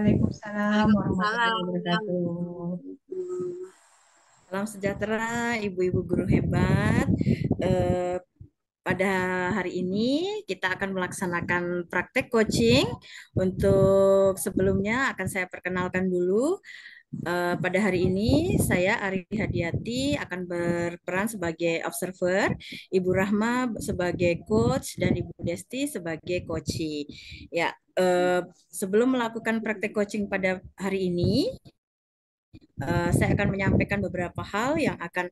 Waalaikumsalam warahmatullahi Waalaikumsalam. wabarakatuh. Hmm. Salam sejahtera, ibu-ibu guru hebat. Eh, Pada hari ini kita akan melaksanakan praktek coaching. Untuk sebelumnya akan saya perkenalkan dulu. Pada hari ini saya Ari Hadiati akan berperan sebagai observer, Ibu Rahma sebagai coach dan Ibu Desti sebagai coachee. Ya, sebelum melakukan praktek coaching pada hari ini, saya akan menyampaikan beberapa hal yang akan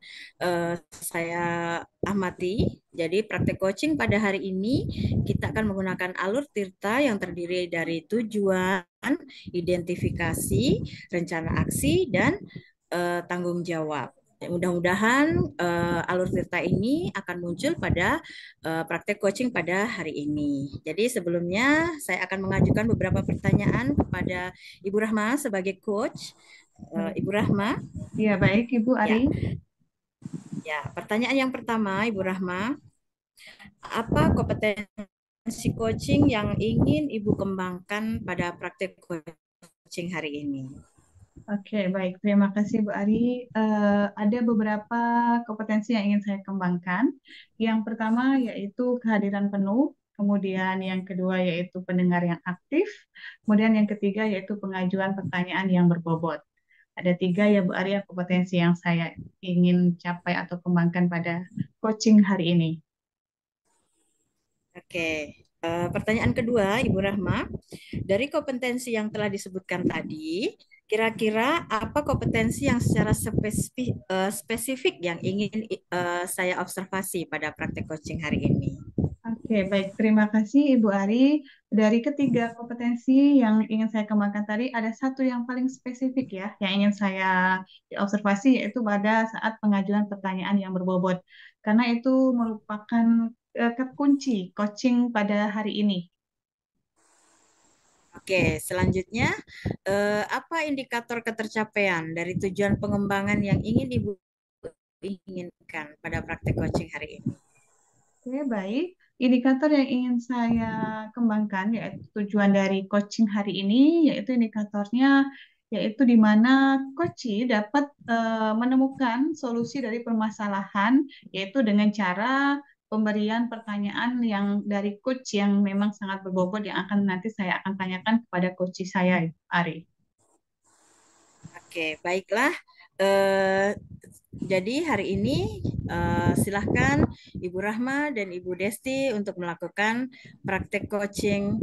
saya amati. Jadi praktek coaching pada hari ini kita akan menggunakan alur Tirta yang terdiri dari tujuan, identifikasi, rencana aksi, dan tanggung jawab. Mudah-mudahan alur Tirta ini akan muncul pada praktek coaching pada hari ini. Jadi sebelumnya saya akan mengajukan beberapa pertanyaan kepada Ibu Rahma sebagai coach. Baik. Ibu Rahma, Ya, baik Ibu Ari. ya, ya. Pertanyaan yang pertama, Ibu Rahma, apa kompetensi coaching yang ingin Ibu kembangkan pada praktek coaching hari ini? Oke, baik. Terima kasih Bu Ari. Ada beberapa kompetensi yang ingin saya kembangkan. Yang pertama yaitu kehadiran penuh, kemudian yang kedua yaitu pendengar yang aktif, kemudian yang ketiga yaitu pengajuan pertanyaan yang berbobot. Ada tiga ya Bu Ari yang kompetensi yang saya ingin capai atau kembangkan pada coaching hari ini. Oke. Pertanyaan kedua, Ibu Rahma, dari kompetensi yang telah disebutkan tadi, kira-kira apa kompetensi yang secara spesifik yang ingin saya observasi pada praktek coaching hari ini? Oke, baik. Terima kasih Ibu Ari. Dari ketiga kompetensi yang ingin saya kembangkan tadi, ada satu yang paling spesifik ya, yang ingin saya observasi, yaitu pada saat pengajuan pertanyaan yang berbobot. Karena itu merupakan kunci coaching pada hari ini. Oke, selanjutnya, apa indikator ketercapaian dari tujuan pengembangan yang ingin Ibu inginkan pada praktek coaching hari ini? Oke, baik. Indikator yang ingin saya kembangkan yaitu tujuan dari coaching hari ini, yaitu indikatornya yaitu di mana coachee dapat menemukan solusi dari permasalahan, yaitu dengan cara pemberian pertanyaan yang dari coach yang memang sangat berbobot yang akan nanti saya akan tanyakan kepada coachee saya, Ari. Oke, baiklah. Eh, jadi hari ini silahkan Ibu Rahma dan Ibu Desti untuk melakukan praktek coaching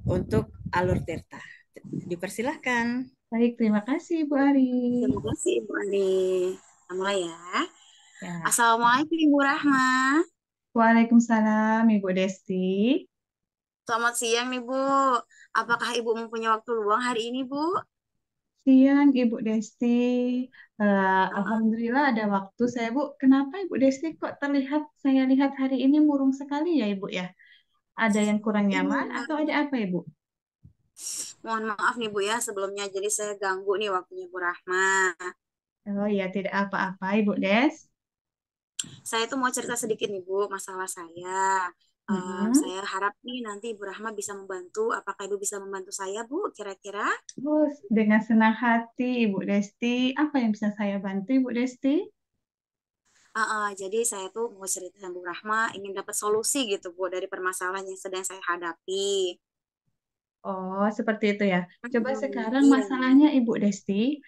untuk alur Tirta. Dipersilahkan. Baik, terima kasih, Bu Ari. Terima kasih Ibu Andi. Kita mulai ya. Ya. Assalamualaikum Ibu Rahma. Waalaikumsalam, Ibu Desti. Selamat siang nih Bu. Apakah Ibu mempunyai waktu luang hari ini Bu? Siang, Ibu Desti. Ah, Alhamdulillah ada waktu saya, Bu. Kenapa Ibu Desti kok terlihat, saya lihat hari ini murung sekali ya, Ibu ya? Ada yang kurang nyaman iya. atau ada apa, Ibu? Mohon maaf nih Bu ya sebelumnya. Jadi saya ganggu nih waktunya Bu Rahma. Oh ya, tidak apa-apa, Ibu Des. Saya tuh mau cerita sedikit nih Bu, masalah saya. Mm-mm. Saya harap nih nanti Ibu Rahma bisa membantu. Apakah Ibu bisa membantu saya Bu, kira-kira? Oh, dengan senang hati, Ibu Desti. Apa yang bisa saya bantu, Ibu Desti? Jadi saya tuh mau cerita sama Bu Rahma, ingin dapat solusi gitu Bu dari permasalahan yang sedang saya hadapi. Oh, seperti itu ya. Coba sekarang Iya. masalahnya Ibu Desti,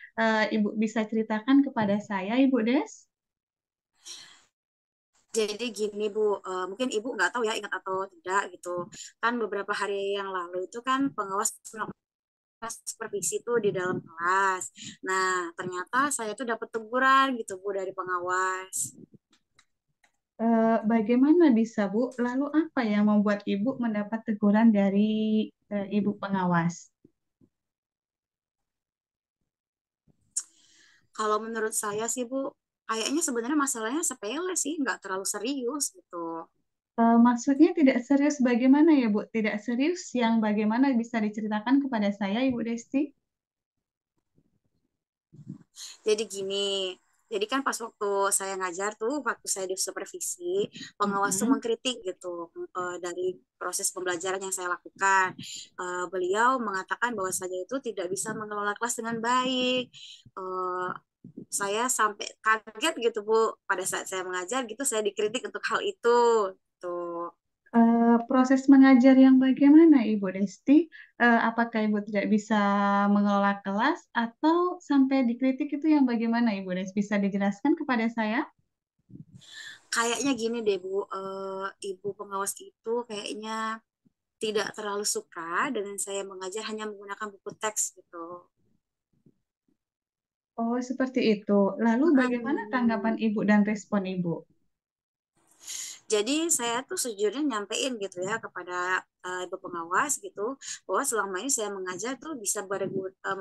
Ibu bisa ceritakan kepada saya, Ibu Des? Jadi gini Bu, mungkin Ibu nggak tahu ya ingat atau tidak gitu. Kan beberapa hari yang lalu itu kan pengawas supervisi tuh di dalam kelas. Nah, ternyata saya tuh dapat teguran gitu Bu dari pengawas. Bagaimana bisa, Bu? Lalu apa yang membuat Ibu mendapat teguran dari Ibu pengawas? Kalau menurut saya sih Bu, kayaknya sebenarnya masalahnya sepele sih, nggak terlalu serius gitu. Maksudnya tidak serius bagaimana ya, Bu? Tidak serius yang bagaimana bisa diceritakan kepada saya, Ibu Desti? Jadi gini, Jadi kan pas waktu saya ngajar tuh, waktu saya di supervisi, pengawas tuh Mm-mm. mengkritik gitu dari proses pembelajaran yang saya lakukan. Beliau mengatakan bahwa saya itu tidak bisa mengelola kelas dengan baik. Eh, saya sampai kaget gitu Bu, pada saat saya mengajar gitu saya dikritik untuk hal itu. Tuh. Proses mengajar yang bagaimana, Ibu Desti? Apakah Ibu tidak bisa mengelola kelas atau sampai dikritik itu yang bagaimana, Ibu Desti? Bisa dijelaskan kepada saya? Kayaknya gini deh Bu, ibu pengawas itu kayaknya tidak terlalu suka dengan saya mengajar hanya menggunakan buku teks gitu. Oh, seperti itu. Lalu bagaimana tanggapan Hmm. Ibu dan respon Ibu? Jadi saya tuh sejujurnya nyampein gitu ya kepada ibu pengawas gitu bahwa selama ini saya mengajar tuh bisa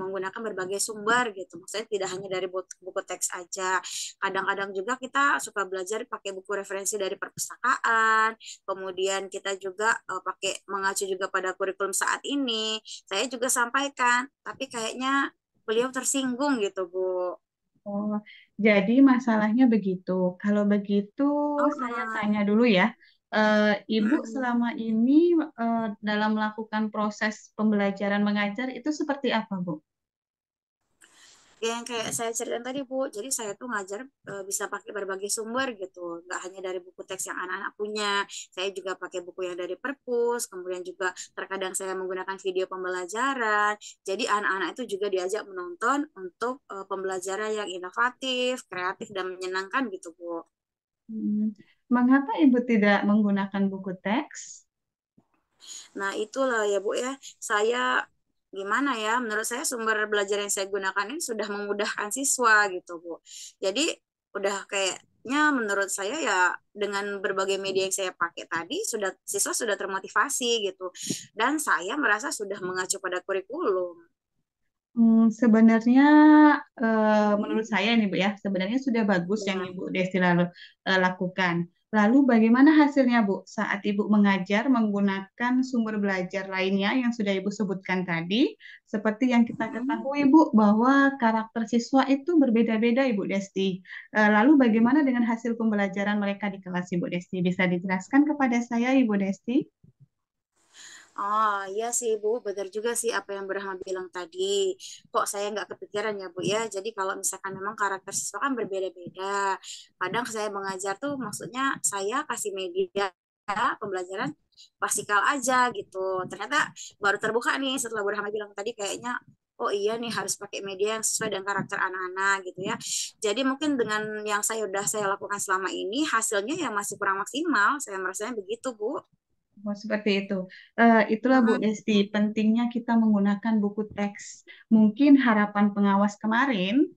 menggunakan berbagai sumber gitu. Maksudnya tidak hanya dari buku teks aja. Kadang-kadang juga kita suka belajar pakai buku referensi dari perpustakaan. Kemudian kita juga pakai mengacu juga pada kurikulum saat ini. Saya juga sampaikan, tapi kayaknya beliau tersinggung gitu, Bu. Oh, jadi masalahnya begitu. Kalau begitu, saya tanya dulu ya. Ibu Mm-mm. selama ini dalam melakukan proses pembelajaran mengajar itu seperti apa, Bu? Yang kayak saya ceritain tadi Bu, jadi saya tuh ngajar bisa pakai berbagai sumber gitu, nggak hanya dari buku teks yang anak-anak punya, saya juga pakai buku yang dari perpus, kemudian juga terkadang saya menggunakan video pembelajaran, jadi anak-anak itu juga diajak menonton untuk pembelajaran yang inovatif, kreatif, dan menyenangkan gitu Bu. Hmm, Mengapa Ibu tidak menggunakan buku teks? Nah itulah ya Bu ya, saya gimana ya, menurut saya sumber belajar yang saya gunakan ini sudah memudahkan siswa gitu Bu. Jadi udah kayaknya menurut saya ya dengan berbagai media yang saya pakai tadi sudah siswa sudah termotivasi gitu. Dan saya merasa sudah mengacu pada kurikulum. Sebenarnya Hmm, menurut saya nih Bu ya, sebenarnya sudah bagus yang ya. Ibu Desti lalu lakukan. Lalu bagaimana hasilnya Bu saat Ibu mengajar menggunakan sumber belajar lainnya yang sudah Ibu sebutkan tadi, seperti yang kita Hmm. ketahui Bu bahwa karakter siswa itu berbeda-beda Ibu Desti. Lalu bagaimana dengan hasil pembelajaran mereka di kelas Ibu Desti? Bisa dijelaskan kepada saya Ibu Desti? Oh iya sih Bu, benar juga sih apa yang Brahma bilang tadi. Kok saya nggak kepikiran ya Bu ya. Jadi kalau misalkan memang karakter siswa kan berbeda-beda. Kadang saya mengajar tuh maksudnya saya kasih media pembelajaran klasikal aja gitu. Ternyata baru terbuka nih setelah Brahma bilang tadi kayaknya oh iya nih harus pakai media yang sesuai dengan karakter anak-anak gitu ya. Jadi mungkin dengan yang saya lakukan selama ini hasilnya ya masih kurang maksimal. Saya merasanya begitu Bu. Oh, seperti itu. Itulah Bu Mm-mm. Desti, pentingnya kita menggunakan buku teks. Mungkin harapan pengawas kemarin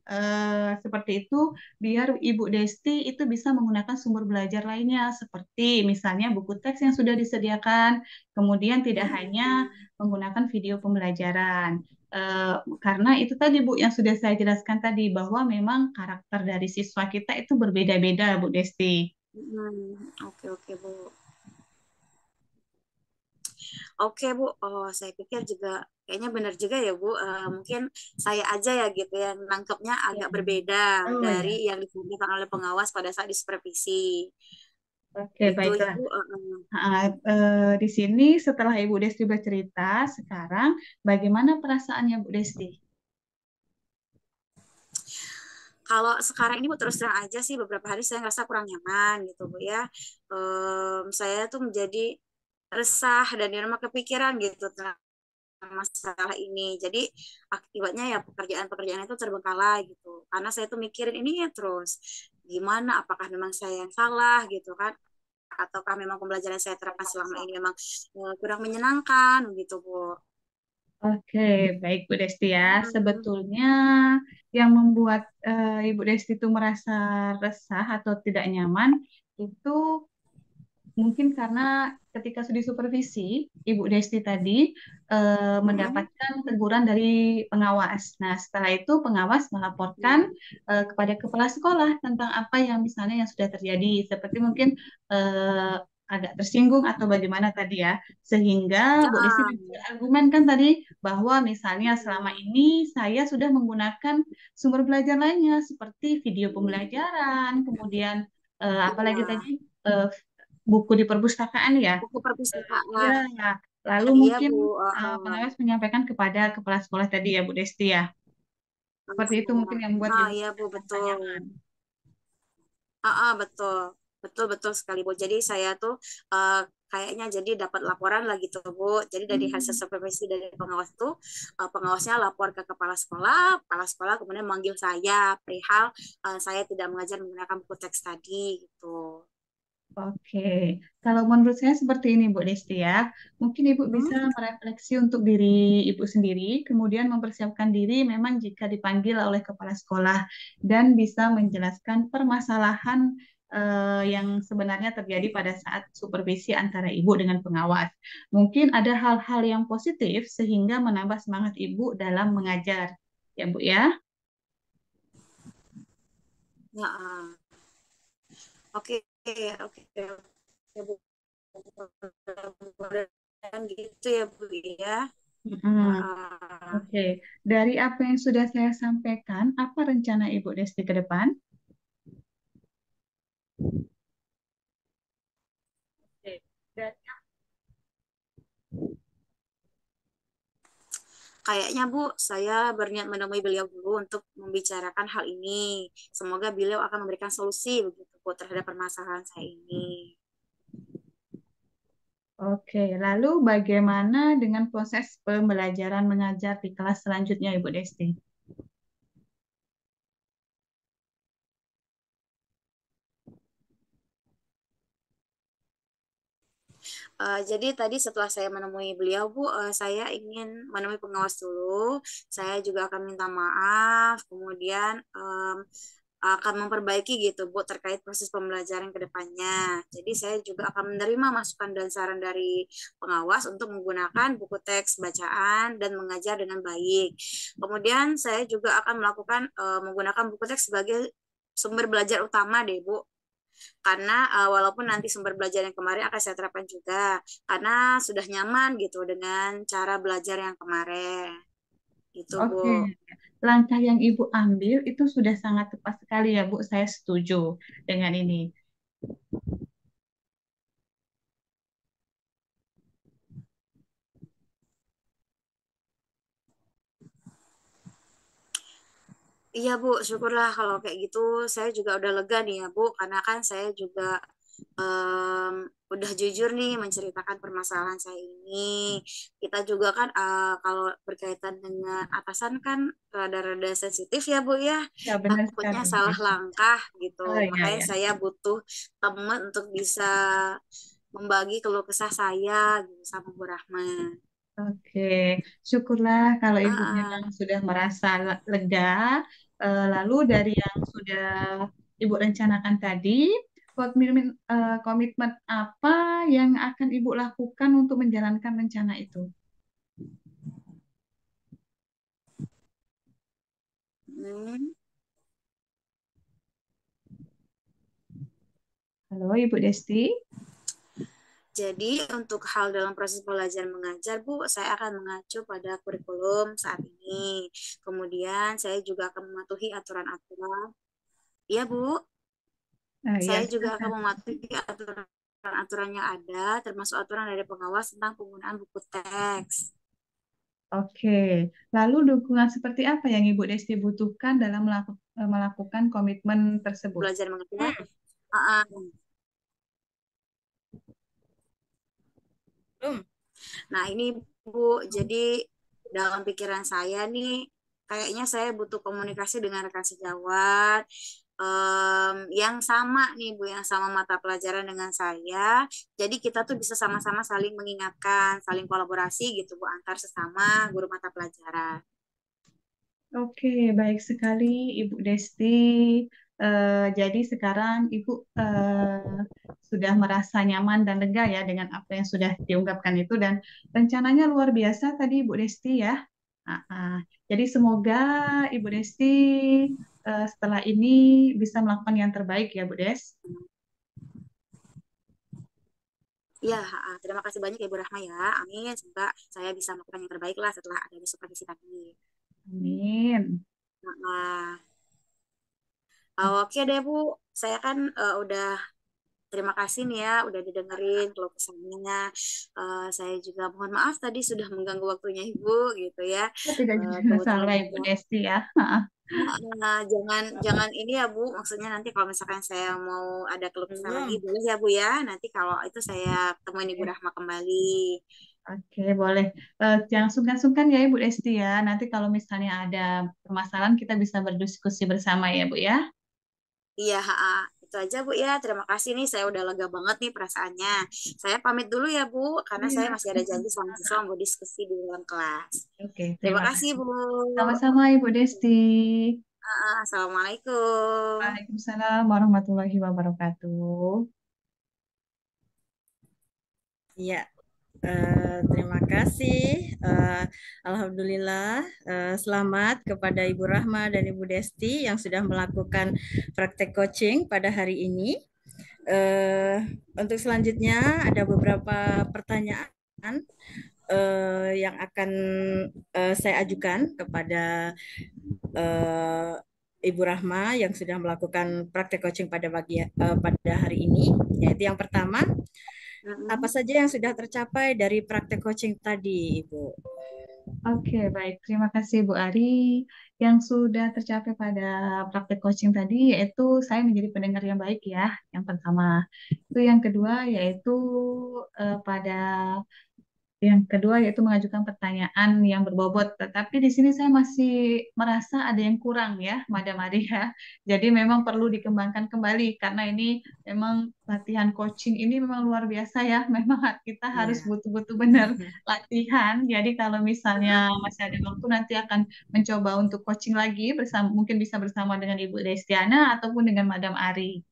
seperti itu, biar Ibu Desti itu bisa menggunakan sumber belajar lainnya, seperti misalnya buku teks yang sudah disediakan, kemudian tidak hanya Mm-mm. menggunakan video pembelajaran. Karena itu tadi Bu yang sudah saya jelaskan tadi, bahwa memang karakter dari siswa kita itu berbeda-beda Bu Desti. Oke oke Bu. Oke Bu, oh, saya pikir juga kayaknya benar juga ya Bu. Mungkin saya aja ya gitu ya nangkepnya Ya. agak berbeda Oh dari ya. yang disampaikan oleh pengawas pada saat disupervisi. Oke, Gitu ya baiklah. Bu. Di sini setelah Ibu Desti bercerita, sekarang bagaimana perasaannya Bu Desti? Kalau sekarang ini Bu terus terang aja sih beberapa hari saya ngerasa kurang nyaman gitu Bu ya. Saya tuh menjadi resah dan di rumah kepikiran gitu tentang masalah ini. Jadi akibatnya ya pekerjaan-pekerjaan itu terbengkalai gitu. Karena saya tuh mikirin ini ya terus. Gimana? Apakah memang saya yang salah gitu kan? Ataukah memang pembelajaran saya terapkan selama ini memang kurang menyenangkan gitu Bu. Oke, baik Bu Desti ya. Hmm. Sebetulnya yang membuat Ibu Desti itu merasa resah atau tidak nyaman itu mungkin karena ketika studi supervisi, Ibu Desti tadi Hmm. mendapatkan teguran dari pengawas. Nah, setelah itu pengawas melaporkan kepada kepala sekolah tentang apa yang misalnya yang sudah terjadi, seperti mungkin agak tersinggung atau bagaimana tadi ya. Sehingga Bu Desi Nah, juga argumenkan tadi bahwa misalnya selama betul. ini saya sudah menggunakan sumber belajar lainnya seperti video pembelajaran, kemudian apalagi tadi Iya, eh, buku di perpustakaan ya. buku Ya, perpustakaan. lalu Iya, mungkin Bu. pengawas menyampaikan kepada kepala sekolah tadi ya Bu Desti ya. Seperti itu mungkin yang membuat Nah, ibu iya, Bu, merasa betul. nyaman. Betul. Betul, betul sekali, Bu. Jadi saya tuh kayaknya jadi dapat laporan lah gitu, Bu. Jadi dari hasil Hmm, supervisi dari pengawas tuh, pengawasnya lapor ke kepala sekolah kemudian manggil saya perihal saya tidak mengajar menggunakan buku teks tadi gitu. oke, kalau menurut saya seperti ini Bu Desti ya, mungkin Ibu bisa Hmm. merefleksi untuk diri Ibu sendiri, kemudian mempersiapkan diri memang jika dipanggil oleh kepala sekolah dan bisa menjelaskan permasalahan yang sebenarnya terjadi pada saat supervisi antara Ibu dengan pengawas. Mungkin ada hal-hal yang positif sehingga menambah semangat Ibu dalam mengajar, ya Bu ya. Ya, oke, oke, oke, Bu. Mudah-mudahan gitu ya, Bu ya. Mm-mm. Ah. Oke, dari apa yang sudah saya sampaikan, apa rencana Ibu Desti ke depan? Oke, dari Kayaknya Bu, saya berniat menemui beliau dulu untuk membicarakan hal ini. Semoga beliau akan memberikan solusi begitu Bu terhadap permasalahan saya ini. Oke, lalu bagaimana dengan proses pembelajaran mengajar di kelas selanjutnya, Ibu Desti? Jadi tadi setelah saya menemui beliau Bu, saya ingin menemui pengawas dulu. Saya juga akan minta maaf, kemudian akan memperbaiki gitu Bu terkait proses pembelajaran ke depannya. Jadi saya juga akan menerima masukan dan saran dari pengawas untuk menggunakan buku teks bacaan dan mengajar dengan baik. Kemudian saya juga akan melakukan menggunakan buku teks sebagai sumber belajar utama deh Bu. Karena walaupun nanti sumber belajar yang kemarin akan saya terapkan juga karena sudah nyaman gitu dengan cara belajar yang kemarin. Gitu Oke, Bu. langkah yang Ibu ambil itu sudah sangat tepat sekali ya, Bu. Saya setuju dengan ini. Iya Bu, syukurlah kalau kayak gitu. Saya juga udah lega nih ya Bu, karena kan saya juga em, udah jujur nih menceritakan permasalahan saya ini. Kita juga kan kalau berkaitan dengan atasan kan rada-rada sensitif ya Bu ya. Ya, benar sekali, Takutnya Bu salah Desti. langkah gitu. Oh, iya, Makanya ya. saya butuh teman untuk bisa membagi keluh kesah saya gitu sama Bu Rahma. Oke, syukurlah kalau Ah, Ibu memang ah. sudah merasa lega. Lalu dari yang sudah Ibu rencanakan tadi, komitmen apa yang akan Ibu lakukan untuk menjalankan rencana itu? Hmm. Halo, Ibu Desti. Jadi untuk hal dalam proses belajar mengajar, Bu, saya akan mengacu pada kurikulum saat ini. Kemudian saya juga akan mematuhi aturan-aturan. Iya, Bu. Ya, Saya juga akan silakan. mematuhi aturan-aturan yang ada, termasuk aturan dari pengawas tentang penggunaan buku teks. Oke, lalu dukungan seperti apa yang Ibu Desti butuhkan dalam melakukan komitmen tersebut? Belajar mengajar. Ah, ah. Belum. Nah, ini Bu, jadi dalam pikiran saya nih, kayaknya saya butuh komunikasi dengan rekan sejawat yang sama nih Bu, yang sama mata pelajaran dengan saya. Jadi kita tuh bisa sama-sama saling mengingatkan, saling kolaborasi gitu Bu, antar sesama guru mata pelajaran. Oke, baik sekali Ibu Desti. Jadi sekarang Ibu sudah merasa nyaman dan lega ya dengan apa yang sudah diungkapkan itu dan rencananya luar biasa tadi Ibu Desti ya. Ah, ah. Jadi semoga Ibu Desti setelah ini bisa melakukan yang terbaik ya Bu Des. Iya, terima kasih banyak ya Ibu Rahma ya. Amin. Semoga saya bisa melakukan yang terbaik lah setelah adanya supervisi tadi. Amin. Nah, oke deh Bu. Saya kan udah terima kasih nih ya udah didengerin kalau kesannya. Saya juga mohon maaf tadi sudah mengganggu waktunya Ibu gitu ya. Tidak jadi Kebetulan masalah Ibu juga Desti ya. jangan jangan ini ya Bu. Maksudnya nanti kalau misalkan saya mau ada keluh kesah lagi Belum. boleh ya Bu ya. Nanti kalau itu saya temuin Ibu Rahma kembali. Oke, boleh. Jangan sungkan-sungkan ya Ibu Desti ya. Nanti kalau misalnya ada permasalahan kita bisa berdiskusi bersama ya Bu ya. Iya, itu aja Bu ya. Terima kasih nih, saya udah lega banget nih perasaannya. Saya pamit dulu ya Bu, karena Iya, saya masih ada janji sama sama-sama. siswa mau diskusi di dalam kelas. Oke, Terima terima kasih kasih. Bu. Sama-sama Ibu Desti. Assalamualaikum. Waalaikumsalam warahmatullahi wabarakatuh. Iya. Terima kasih. Alhamdulillah, selamat kepada Ibu Rahma dan Ibu Desti yang sudah melakukan praktek coaching pada hari ini. Untuk selanjutnya ada beberapa pertanyaan yang akan saya ajukan kepada uh, Ibu Rahma yang sudah melakukan praktek coaching pada hari ini. Yaitu yang pertama, apa Mm-mm. saja yang sudah tercapai dari praktek coaching tadi, Ibu? Oke, baik. Terima kasih Bu Ari. Yang sudah tercapai pada praktek coaching tadi yaitu saya menjadi pendengar yang baik ya. Yang pertama. Itu yang kedua yaitu pada yang kedua yaitu mengajukan pertanyaan yang berbobot. Tetapi di sini saya masih merasa ada yang kurang ya, Madam Maria. Jadi memang perlu dikembangkan kembali karena ini memang latihan coaching ini memang luar biasa ya. Memang kita harus Iya. butuh-butuh benar latihan. Jadi kalau misalnya masih ada waktu nanti akan mencoba untuk coaching lagi bersama mungkin bisa bersama dengan Ibu Destiana ataupun dengan Madam Ari.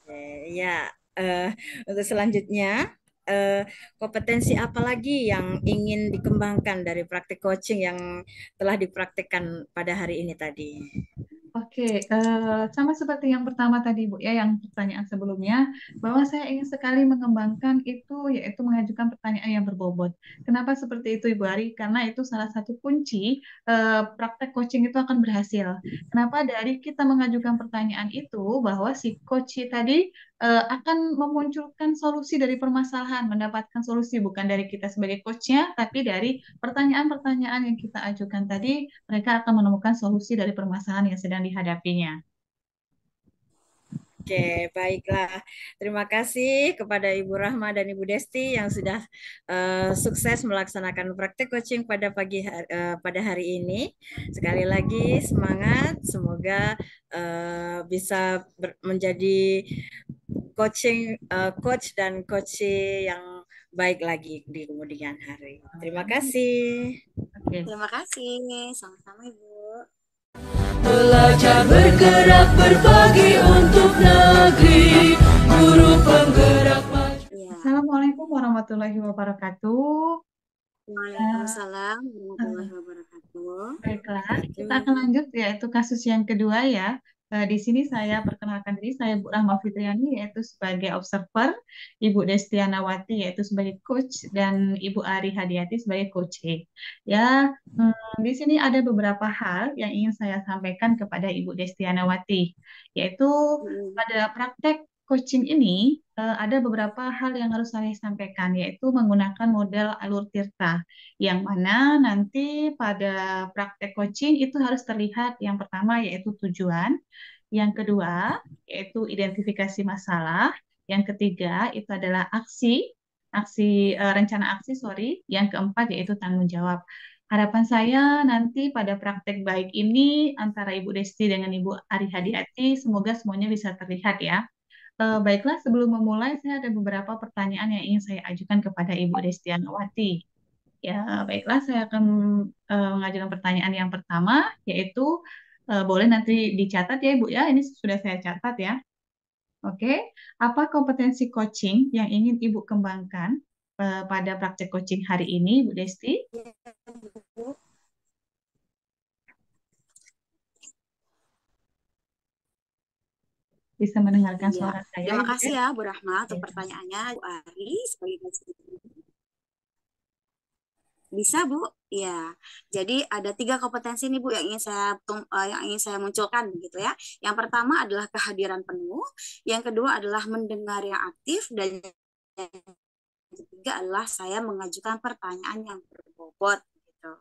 Oke, ya. Eh, untuk selanjutnya, eh, kompetensi apa lagi yang ingin dikembangkan dari praktik coaching yang telah dipraktikkan pada hari ini tadi? Oke, sama seperti yang pertama tadi Bu ya, yang pertanyaan sebelumnya, bahwa saya ingin sekali mengembangkan itu yaitu mengajukan pertanyaan yang berbobot. Kenapa seperti itu Ibu Ari? Karena itu salah satu kunci praktek coaching itu akan berhasil. Kenapa? Dari kita mengajukan pertanyaan itu, bahwa si coach tadi akan memunculkan solusi dari permasalahan, mendapatkan solusi bukan dari kita sebagai coachnya, tapi dari pertanyaan-pertanyaan yang kita ajukan tadi mereka akan menemukan solusi dari permasalahan yang sedang dihadapinya. Oke, baiklah. Terima kasih kepada Ibu Rahma dan Ibu Desti yang sudah sukses melaksanakan praktek coaching pada hari ini. Sekali lagi semangat, semoga bisa menjadi coach dan coach yang baik lagi di kemudian hari. Terima kasih. Oke. Terima kasih. Sama-sama Ibu. Belajar bergerak berbagi untuk negeri, guru penggerak maju. Ya. Assalamualaikum warahmatullahi wabarakatuh. Waalaikumsalam Eh, warahmatullahi wabarakatuh. Baiklah, kita Wabarakatuh. akan lanjut yaitu kasus yang kedua ya. Di sini saya perkenalkan diri, saya Bu Rahma Fitriani yaitu sebagai observer, Ibu Destianawati yaitu sebagai coach, dan Ibu Ari Hadiati sebagai coach. Ya, di sini ada beberapa hal yang ingin saya sampaikan kepada Ibu Destianawati, yaitu Mm. pada praktek coaching ini ada beberapa hal yang harus saya sampaikan, yaitu menggunakan model alur tirta yang mana nanti pada praktek coaching itu harus terlihat yang pertama yaitu tujuan, yang kedua yaitu identifikasi masalah, yang ketiga itu adalah rencana aksi, sorry, yang keempat yaitu tanggung jawab. Harapan saya nanti pada praktek baik ini antara Ibu Desti dengan Ibu Ari Hadiati semoga semuanya bisa terlihat ya. Baiklah, sebelum memulai saya ada beberapa pertanyaan yang ingin saya ajukan kepada Ibu Destianawati. Ya, baiklah, saya akan mengajukan pertanyaan yang pertama, yaitu boleh nanti dicatat ya, Ibu ya. Ini sudah saya catat ya. Oke, apa kompetensi coaching yang ingin Ibu kembangkan pada praktek coaching hari ini, Bu Desti? bisa mendengarkan Iya, suara saya, terima Ibu kasih ya? ya Bu Rahma Oke. untuk pertanyaannya, Bu Ari. Bisa Bu? Iya. Jadi ada tiga kompetensi nih Bu yang ingin yang ingin saya munculkan gitu ya. Yang pertama adalah kehadiran penuh, yang kedua adalah mendengar yang aktif, dan yang ketiga adalah saya mengajukan pertanyaan yang berbobot gitu.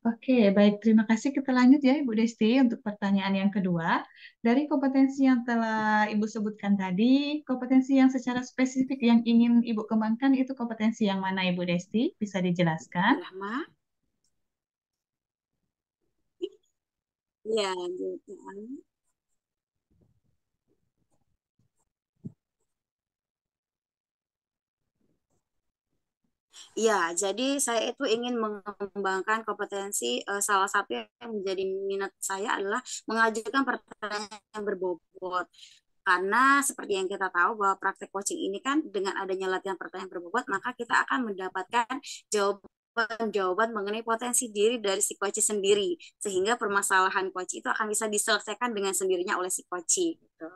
Oke, baik. Terima kasih. Kita lanjut ya, Ibu Desti, untuk pertanyaan yang kedua. Dari kompetensi yang telah Ibu sebutkan tadi, kompetensi yang secara spesifik yang ingin Ibu kembangkan itu kompetensi yang mana, Ibu Desti? Bisa dijelaskan? Bu Rahma? Iya, gitu. Iya, jadi saya itu ingin mengembangkan kompetensi, salah satu yang menjadi minat saya adalah mengajukan pertanyaan yang berbobot. Karena seperti yang kita tahu bahwa praktek coaching ini kan dengan adanya latihan pertanyaan berbobot, maka kita akan mendapatkan jawaban-jawaban mengenai potensi diri dari si coach sendiri. Sehingga permasalahan coach itu akan bisa diselesaikan dengan sendirinya oleh si coach. Gitu.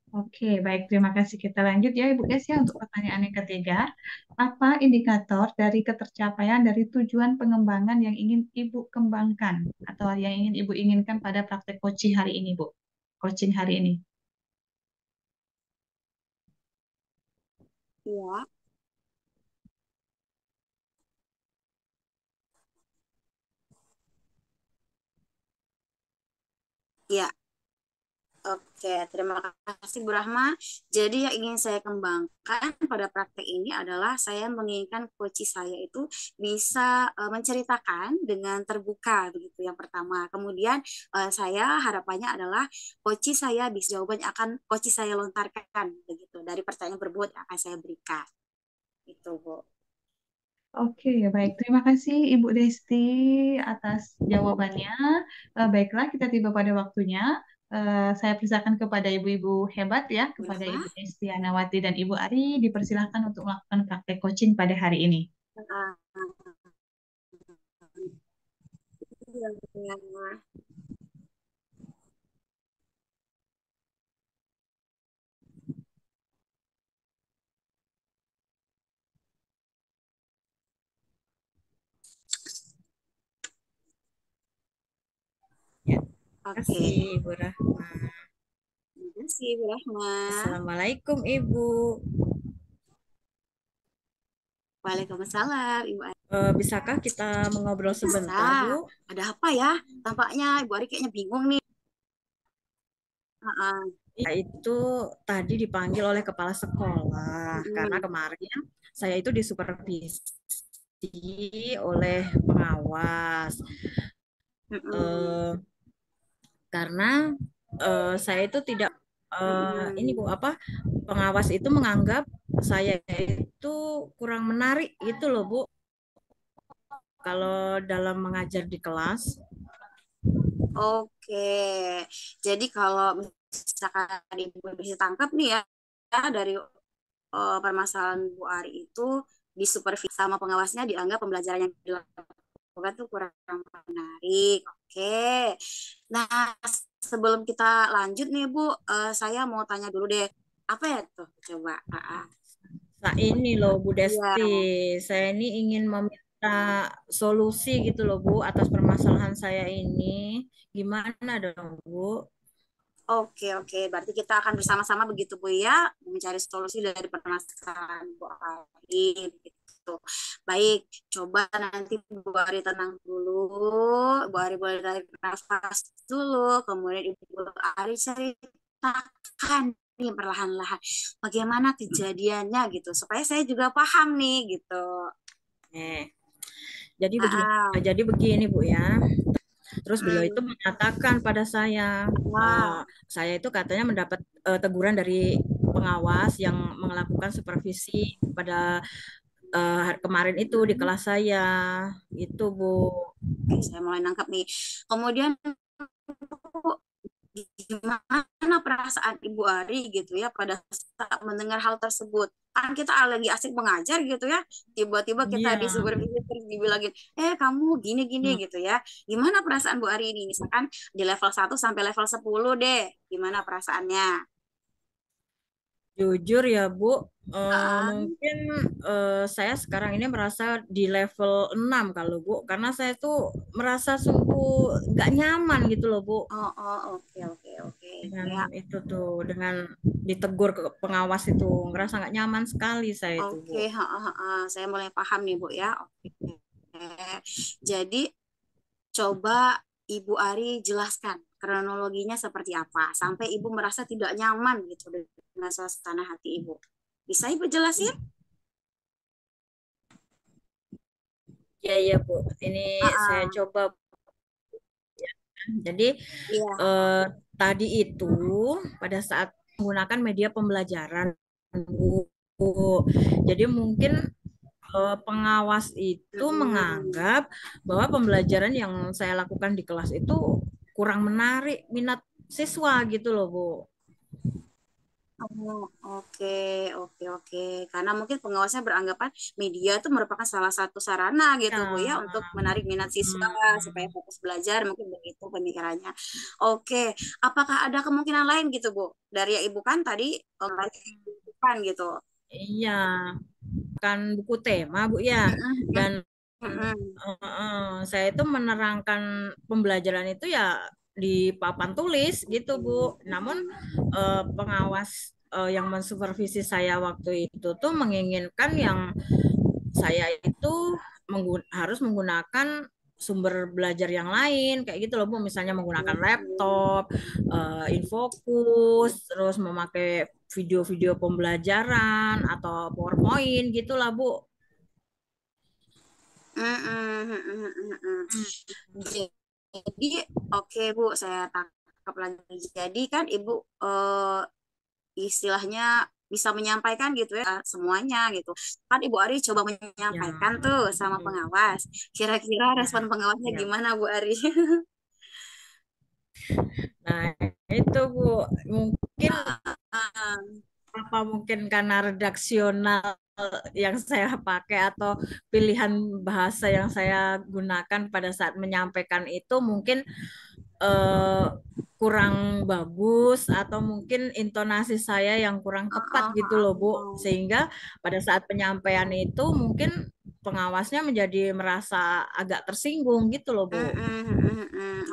Oke, baik. Terima kasih. Kita lanjut ya, Ibu Des, ya, untuk pertanyaan yang ketiga. Apa indikator dari ketercapaian dari tujuan pengembangan yang ingin Ibu kembangkan atau yang ingin Ibu inginkan pada praktek coaching hari ini, Bu? Coaching hari ini. Iya, iya. Oke, terima kasih Bu Rahma. Jadi yang ingin saya kembangkan pada praktek ini adalah saya menginginkan coach saya itu bisa menceritakan dengan terbuka begitu yang pertama. Kemudian saya harapannya adalah coach saya bisa jawabannya akan coach saya lontarkan begitu dari pertanyaan berbobot yang akan saya berikan. Itu Bu. Oke, baik. Terima kasih Ibu Desti atas jawabannya. Baiklah, kita tiba pada waktunya. Saya persilakan kepada ibu-ibu hebat ya, Bu kepada Rahma. Ibu Desti Anawati dan Ibu Ari, dipersilahkan untuk melakukan praktek coaching pada hari ini. Ya, terima Oke, kasih Ibu Rahma. terima kasih Bu Rahma. Assalamualaikum Ibu. Waalaikumsalam Ibu Ari. Bisakah kita mengobrol sebentar, Bisa. Bu? Ada apa ya? Tampaknya Ibu Ari kayaknya bingung nih. Heeh. Ya, itu tadi dipanggil oleh kepala sekolah karena Mm-mm. kemarin saya itu disupervisi oleh pengawas. Mm-mm. Eh, karena saya itu tidak ini Bu Mm-mm. apa pengawas itu menganggap saya itu kurang menarik gitu loh Bu kalau dalam mengajar di kelas. Oke, jadi kalau misalkan Ibu bisa tangkap nih ya dari permasalahan Bu Ari itu di supervisi sama pengawasnya dianggap pembelajaran yang dilakukan tuh kurang menarik. Oke, nah sebelum kita lanjut nih Bu, saya mau tanya dulu deh, apa ya tuh? Coba. Nah ini loh Bu Iya. Desti, saya ini ingin meminta solusi gitu loh Bu atas permasalahan saya ini. Gimana dong Bu? Oke, oke. Berarti kita akan bersama-sama begitu, Bu ya, mencari solusi dari permasalahan Bu Ari. Begitu. Baik, coba nanti Bu Ari tenang dulu. Bu Ari boleh tarik nafas dulu. Kemudian Ibu Ari ceritakan nih perlahan-lahan bagaimana kejadiannya gitu, supaya saya juga paham nih gitu. Eh, jadi begini, Ah, jadi begini Bu ya. Terus beliau itu mm, mengatakan pada ah, saya itu katanya mendapat teguran dari pengawas yang melakukan supervisi pada kemarin itu di mm. kelas saya. Itu Bu. Oke, saya mulai nangkap nih. Kemudian gimana perasaan Ibu Ari gitu ya pada saat mendengar hal tersebut. Kan kita lagi asik mengajar gitu ya, tiba-tiba kita Iya. disupervisi terus dibilangin, kamu gini-gini gitu ya. Gimana perasaan Bu Ari ini? Misalkan di level 1 sampai level 10 deh, gimana perasaannya? Jujur ya Bu, Ah, mungkin saya sekarang ini merasa di level 6 kalau Bu, karena saya tuh merasa sungguh nggak nyaman gitu loh Bu, oh, oh, oke, oke, oke. dengan Ya, itu tuh, dengan ditegur ke pengawas itu, ngerasa nggak nyaman sekali saya itu Bu. oke, saya mulai paham nih Bu ya. Oke. Jadi coba Ibu Ari jelaskan kronologinya seperti apa sampai Ibu merasa tidak nyaman gitu dengan suasana hati Ibu. Bisa Ibu jelasin? Iya iya Bu, ini Ah, saya ah. coba. Jadi Iya. eh, tadi itu pada saat menggunakan media pembelajaran Bu. Jadi mungkin pengawas itu Mm-mm. menganggap bahwa pembelajaran yang saya lakukan di kelas itu kurang menarik minat siswa gitu loh Bu. Oh, oke, oke, oke. Karena mungkin pengawasnya beranggapan media itu merupakan salah satu sarana gitu, Bu ya, Ya, untuk menarik minat siswa supaya hmm, fokus belajar, mungkin begitu pemikirannya. Oke, apakah ada kemungkinan lain gitu, Bu? Dari yang Ibu kan tadi kan gitu. iya, kan buku tema Bu ya, Mm-mm, dan mm-mm, saya itu menerangkan pembelajaran itu ya di papan tulis gitu Bu. Namun pengawas yang mensupervisi saya waktu itu tuh menginginkan yang saya itu harus menggunakan sumber belajar yang lain kayak gitu loh Bu, misalnya menggunakan laptop, Infocus, terus memakai video-video pembelajaran atau PowerPoint gitulah Bu. mm-mm, mm-mm, mm-mm. Jadi, oke Bu, saya tangkap lagi. Jadi kan Ibu istilahnya bisa menyampaikan gitu ya semuanya gitu. Kan Ibu Ari coba Ya, menyampaikan tuh sama pengawas. Kira-kira ya, respon pengawasnya ya. gimana Bu Ari? Nah, itu Bu, mungkin Ah, apa mungkin karena redaksional yang saya pakai atau pilihan bahasa yang saya gunakan pada saat menyampaikan itu mungkin eh, kurang bagus atau mungkin intonasi saya yang kurang ah, tepat ah, gitu ah, loh Bu, ah. sehingga pada saat penyampaian itu mungkin pengawasnya menjadi merasa agak tersinggung gitu loh Bu.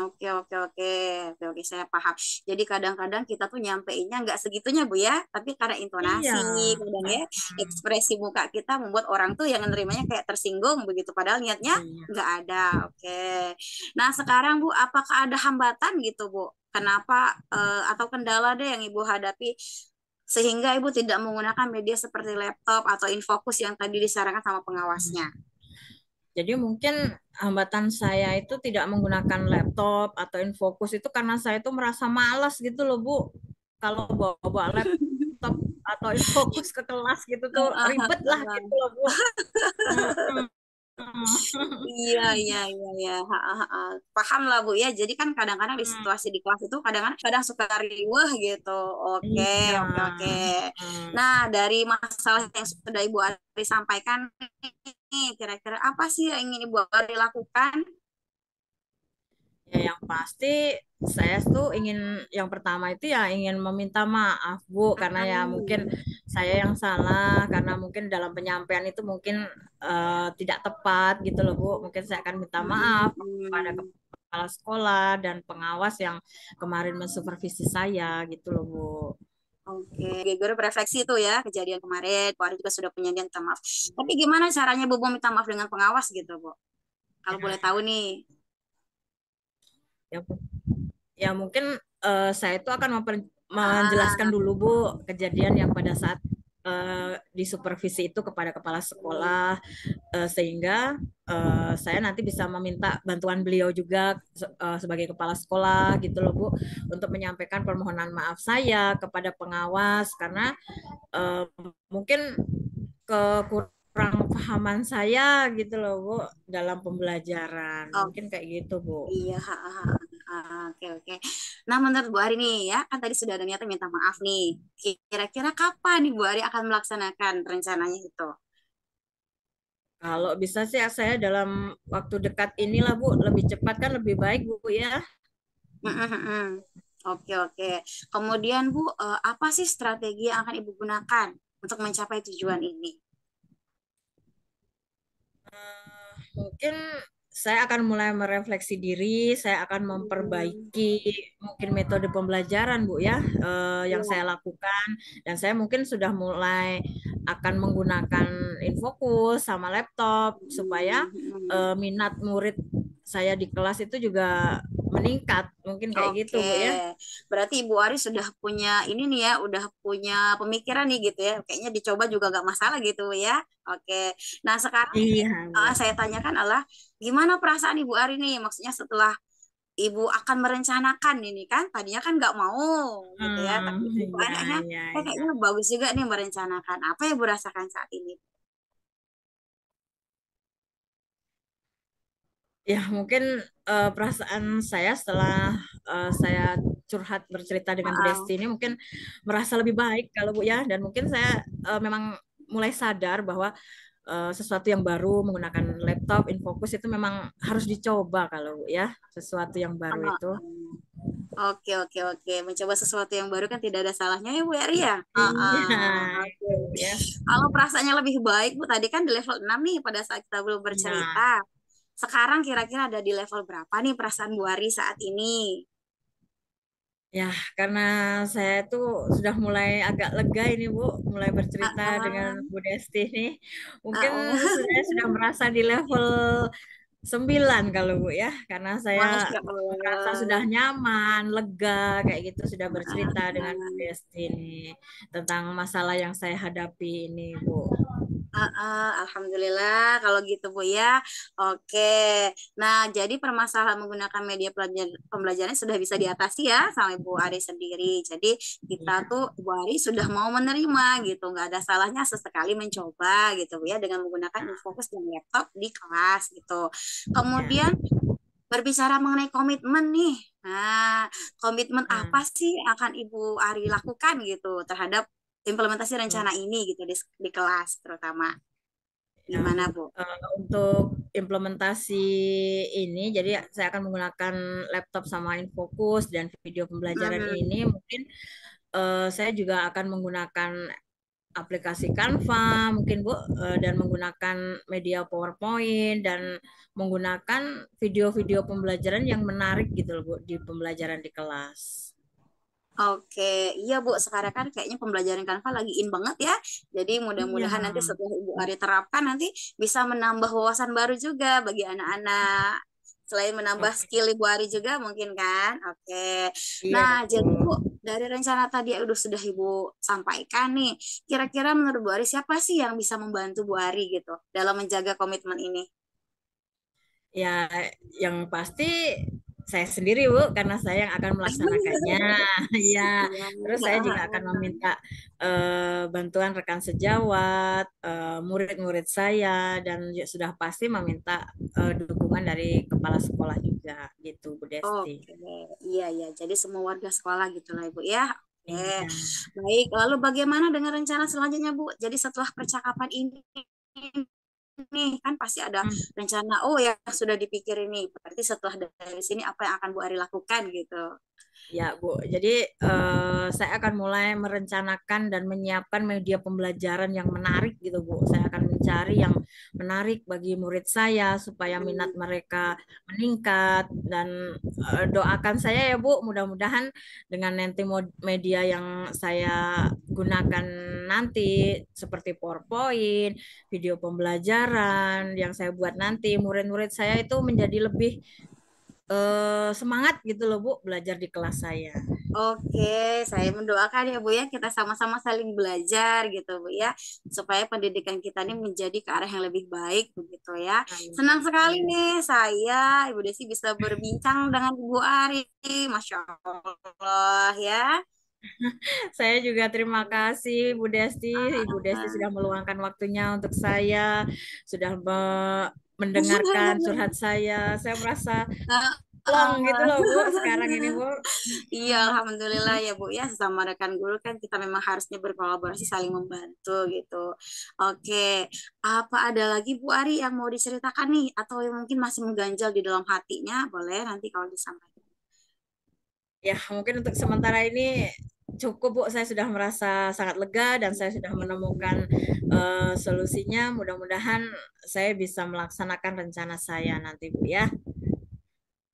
Oke, oke, oke, oke, oke, saya paham. Jadi kadang-kadang kita tuh nyampeinnya nggak segitunya Bu ya, tapi karena Iya. intonasi, kadang ya ekspresi muka kita membuat orang tuh yang menerimanya kayak tersinggung begitu, padahal niatnya Iya. nggak ada. Oke. Nah sekarang Bu, apakah ada hambatan gitu Bu? Kenapa atau kendala deh yang Ibu hadapi sehingga Ibu tidak menggunakan media seperti laptop atau infocus yang tadi disarankan sama pengawasnya? Jadi mungkin hambatan saya itu tidak menggunakan laptop atau Infocus itu karena saya itu merasa malas gitu loh Bu. Kalau bawa laptop atau Infocus ke kelas gitu tuh ribet lah gitu loh Bu. Iya, iya, iya, iya. Paham lah Bu ya. Jadi kan kadang-kadang di situasi di kelas itu kadang-kadang kadang suka riweh gitu. Oke, Iya. oke, oke. Nah, dari masalah yang sudah Ibu Ari sampaikan nih, kira-kira apa sih yang ingin Ibu Ari lakukan? Ya, yang pasti saya tuh ingin yang pertama itu ya ingin meminta maaf Bu karena ya mungkin Hmm, saya yang salah karena mungkin dalam penyampaian itu mungkin tidak tepat gitu loh Bu. Mungkin saya akan minta maaf kepada hmm. kepala sekolah dan pengawas yang kemarin mensupervisi saya gitu loh Bu. Oke, Guru berefleksi itu ya kejadian kemarin. Bu Ari juga sudah punya dia minta maaf. Tapi gimana caranya Bu minta maaf dengan pengawas gitu Bu? Kalau boleh tahu nih. Ya, ya mungkin saya itu akan menjelaskan Ah, dulu Bu kejadian yang pada saat disupervisi itu kepada kepala sekolah sehingga saya nanti bisa meminta bantuan beliau juga sebagai kepala sekolah gitu loh Bu untuk menyampaikan permohonan maaf saya kepada pengawas karena eh, mungkin kekurang pahaman saya gitu loh Bu dalam pembelajaran oh mungkin kayak gitu Bu. iya. Oke, oke. Nah, menurut Bu Ari nih ya, kan tadi sudah ada niatan minta maaf nih. Kira-kira kapan nih Bu Ari akan melaksanakan rencananya itu? Kalau bisa sih saya dalam waktu dekat inilah Bu, lebih cepat kan lebih baik Bu ya. Mm-mm-mm. Oke, oke. Kemudian Bu, apa sih strategi yang akan Ibu gunakan untuk mencapai tujuan ini? Mungkin saya akan mulai merefleksi diri, saya akan Hmm, memperbaiki mungkin metode pembelajaran Bu ya, yang iya. saya lakukan, dan saya mungkin sudah mulai akan menggunakan Infokus sama laptop supaya Mm-mm. minat murid saya di kelas itu juga meningkat, mungkin kayak Oke, gitu Bu ya. berarti Ibu Ari sudah punya ini nih ya, udah punya pemikiran nih gitu ya. Kayaknya dicoba juga gak masalah gitu ya. Oke, nah sekarang Iya Bu. saya tanyakan adalah gimana perasaan Ibu Ari nih? Maksudnya setelah Ibu akan merencanakan ini kan, tadinya kan nggak mau gitu ya, tapi Ibu Iya, kayaknya, iya, kayaknya iya. bagus juga nih merencanakan. Apa yang Ibu rasakan saat ini? Ya, mungkin perasaan saya setelah saya curhat bercerita dengan Bu Heeh. Desti ini mungkin merasa lebih baik kalau Bu ya, dan mungkin saya memang mulai sadar bahwa sesuatu yang baru menggunakan laptop Infokus itu memang harus dicoba kalau Bu ya, sesuatu yang baru itu. Oke, oke, oke. Mencoba sesuatu yang baru kan tidak ada salahnya ya, Bu Eri ya? Iya, Oke. itu Bu ya. Kalau perasaannya lebih baik, Bu, tadi kan di level 6 nih pada saat kita belum Iya. bercerita. Sekarang kira-kira ada di level berapa nih perasaan Bu Ari saat ini? Ya, karena saya tuh sudah mulai agak lega ini Bu, mulai bercerita dengan Ah, Bu Desti ini. Mungkin ah, saya sudah merasa di level 9 kalau Bu ya, karena saya Masya merasa sudah Allah. nyaman, lega, kayak gitu sudah Ah, bercerita dengan Bu ah. Desti ini tentang masalah yang saya hadapi ini Bu. Alhamdulillah kalau gitu Bu ya. Oke. Nah, jadi permasalahan menggunakan media pembelajaran sudah bisa diatasi ya sama Ibu Ari sendiri. Jadi kita Iya, tuh Ibu Ari sudah mau menerima gitu. Nggak ada salahnya sesekali mencoba gitu Bu ya dengan menggunakan Infokus dan laptop di kelas gitu. iya. Kemudian berbicara mengenai komitmen nih. Nah, komitmen Hmm. apa sih yang akan Ibu Ari lakukan gitu terhadap implementasi Hmm. rencana ini gitu di kelas terutama. Ya, Gimana, Bu? untuk implementasi ini, jadi saya akan menggunakan laptop sama Infokus dan video pembelajaran ini. Hmm. Mungkin saya juga akan menggunakan aplikasi Canva, mungkin Bu, dan menggunakan media PowerPoint dan menggunakan video-video pembelajaran yang menarik gitu loh Bu di pembelajaran di kelas. Oke, iya Bu. Sekarang kan kayaknya pembelajaran Canva lagi in banget ya. Jadi Iya, mudah-mudahan nanti setelah Ibu Ari terapkan nanti bisa menambah wawasan baru juga bagi anak-anak. Selain menambah oke. skill Ibu Ari juga mungkin kan. Oke. Iya Nah, jadi Bu, betul. dari rencana tadi yang udah sudah Ibu sampaikan nih, kira-kira menurut Bu Ari siapa sih yang bisa membantu Bu Ari gitu dalam menjaga komitmen ini? Ya, yang pasti saya sendiri, Bu, karena saya yang akan melaksanakannya. Ya, terus saya juga akan meminta bantuan rekan sejawat, murid-murid saya, dan sudah pasti meminta dukungan dari kepala sekolah juga, gitu, Bu Desti. Oke, iya iya. Jadi semua warga sekolah gitu lah Ibu ya. Oke, Iya. baik. Lalu bagaimana dengan rencana selanjutnya Bu? Jadi setelah percakapan ini nih kan pasti ada Hmm. rencana. Oh ya sudah dipikir ini. Berarti setelah dari sini apa yang akan Bu Ari lakukan gitu? Ya, Bu. Jadi saya akan mulai merencanakan dan menyiapkan media pembelajaran yang menarik gitu, Bu. Saya akan mencari yang menarik bagi murid saya supaya minat Hmm. mereka meningkat dan doakan saya ya, Bu. Mudah-mudahan dengan nanti media yang saya gunakan nanti seperti PowerPoint, video pembelajaran yang saya buat nanti, murid-murid saya itu menjadi lebih semangat gitu loh Bu belajar di kelas saya. Oke, saya mendoakan ya Bu ya kita sama-sama saling belajar gitu Bu ya supaya pendidikan kita ini menjadi ke arah yang lebih baik begitu ya. Senang Amin. sekali Amin. nih saya Ibu Desi bisa berbincang dengan Ibu Ari. Masya Allah ya. Saya juga terima kasih Bu Desti. Ibu Desti sudah meluangkan waktunya untuk saya, sudah mendengarkan curhat saya. Saya merasa plong gitu loh Bu sekarang ini Bu. Iya, alhamdulillah ya Bu ya, sesama rekan guru kan kita memang harusnya berkolaborasi saling membantu gitu. Oke, apa ada lagi Bu Ari yang mau diceritakan nih atau yang mungkin masih mengganjal di dalam hatinya? Boleh nanti kalau disampaikan. Ya, mungkin untuk sementara ini cukup Bu, saya sudah merasa sangat lega dan saya sudah menemukan solusinya. Mudah-mudahan saya bisa melaksanakan rencana saya nanti Bu ya.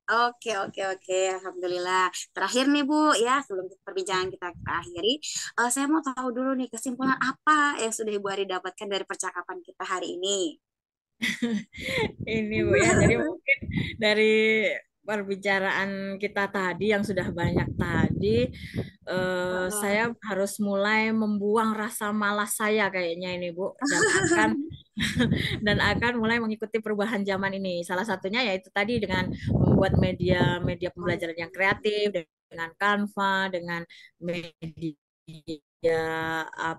Oke, oke, oke. Alhamdulillah. Terakhir nih Bu, ya sebelum perbincangan kita akhiri, saya mau tahu dulu nih kesimpulan apa yang sudah Ibu Ari dapatkan dari percakapan kita hari ini. Ini Bu ya, jadi mungkin dari perbicaraan kita tadi yang sudah banyak tadi, saya harus mulai membuang rasa malas saya kayaknya ini Bu, dan akan mulai mengikuti perubahan zaman ini. Salah satunya yaitu tadi dengan membuat media pembelajaran yang kreatif dengan Canva, dengan media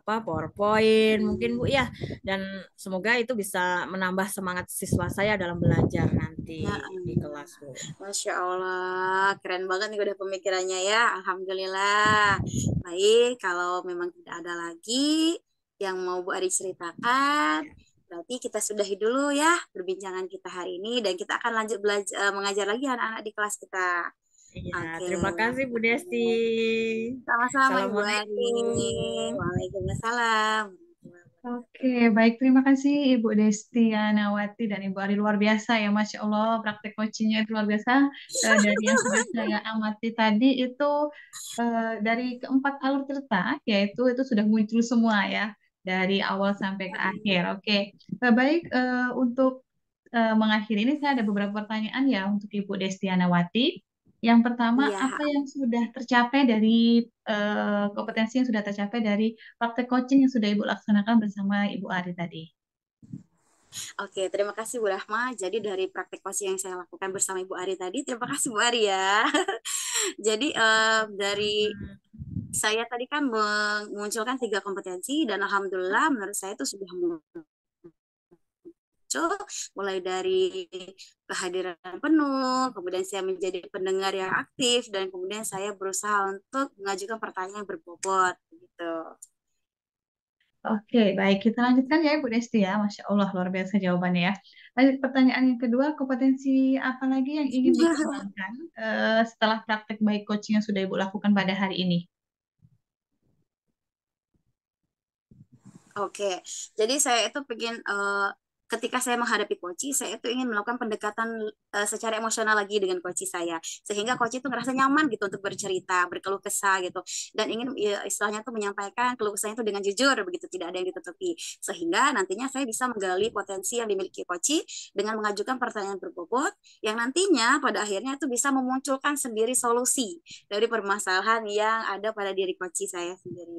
PowerPoint mungkin Bu ya, dan semoga itu bisa menambah semangat siswa saya dalam belajar nanti Ya, di kelas Bu. Masya Allah, keren banget nih udah pemikirannya ya. Alhamdulillah. Baik, kalau memang tidak ada lagi yang mau Bu Ari ceritakan, berarti kita sudahi dulu ya perbincangan kita hari ini dan kita akan lanjut belajar mengajar lagi anak-anak di kelas kita. Iya, Oke. terima kasih Bu Desti. Sama-sama Ibu Ari. Assalamualaikum. Waalaikumsalam. Oke, baik. Terima kasih Ibu Destianawati dan Ibu Ari, luar biasa ya, Masya Allah, praktek coachingnya itu luar biasa. Dari yang sudah saya amati tadi itu dari keempat alur cerita, yaitu itu sudah muncul semua ya, dari awal sampai ke akhir. Oke, baik. Untuk mengakhiri ini saya ada beberapa pertanyaan ya untuk Ibu Destianawati. Yang pertama, Iya, apa yang sudah tercapai dari kompetensi yang sudah tercapai dari praktek coaching yang sudah Ibu laksanakan bersama Ibu Ari tadi? oke, terima kasih Bu Rahma. Jadi dari praktek coaching yang saya lakukan bersama Ibu Ari tadi, terima kasih Bu Ari ya. Jadi dari saya tadi kan memunculkan 3 kompetensi dan alhamdulillah menurut saya itu sudah muncul mulai dari kehadiran penuh, kemudian saya menjadi pendengar yang aktif dan kemudian saya berusaha untuk mengajukan pertanyaan yang berbobot gitu. Oke, baik. Kita lanjutkan ya Ibu Desti ya. Masya Allah, luar biasa jawabannya ya. Lanjut pertanyaan yang kedua, kompetensi apa lagi yang ingin dikembangkan setelah praktek baik coaching yang sudah Ibu lakukan pada hari ini? Oke, jadi saya itu pengen ketika saya menghadapi coach, saya itu ingin melakukan pendekatan secara emosional lagi dengan coach saya, sehingga coach itu ngerasa nyaman gitu untuk bercerita, berkeluh kesah gitu, dan ingin ya, istilahnya tuh menyampaikan keluh kesahnya itu dengan jujur begitu, tidak ada yang ditutupi, sehingga nantinya saya bisa menggali potensi yang dimiliki coach dengan mengajukan pertanyaan berbobot, yang nantinya pada akhirnya itu bisa memunculkan sendiri solusi dari permasalahan yang ada pada diri coach saya sendiri.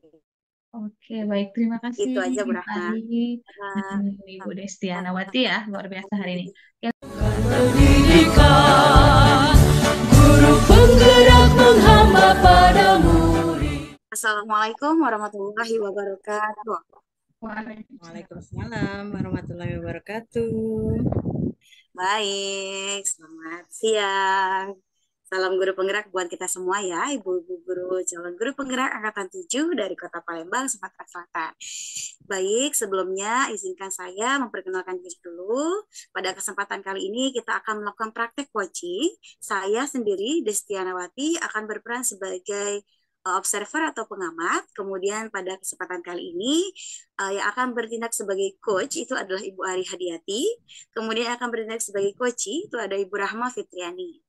Oke, baik. Terima kasih Itu aja Bu Ibu Rahma. Ari dan Ibu Destianawati ya. Luar biasa hari ini. Oke, Pendidikan, guru penggerak menghamba pada murid. Assalamualaikum warahmatullahi wabarakatuh. Waalaikumsalam. Waalaikumsalam warahmatullahi wabarakatuh. Baik, selamat siang. Salam guru penggerak buat kita semua ya, ibu-ibu guru calon guru penggerak angkatan 7 dari Kota Palembang, Sumatera Selatan. Baik, sebelumnya izinkan saya memperkenalkan diri dulu. Pada kesempatan kali ini kita akan melakukan praktek coaching. Saya sendiri, Destianawati, akan berperan sebagai observer atau pengamat. Kemudian pada kesempatan kali ini yang akan bertindak sebagai coach itu adalah Ibu Ari Hadiati. Kemudian akan bertindak sebagai coach itu ada Ibu Rahma Fitriani.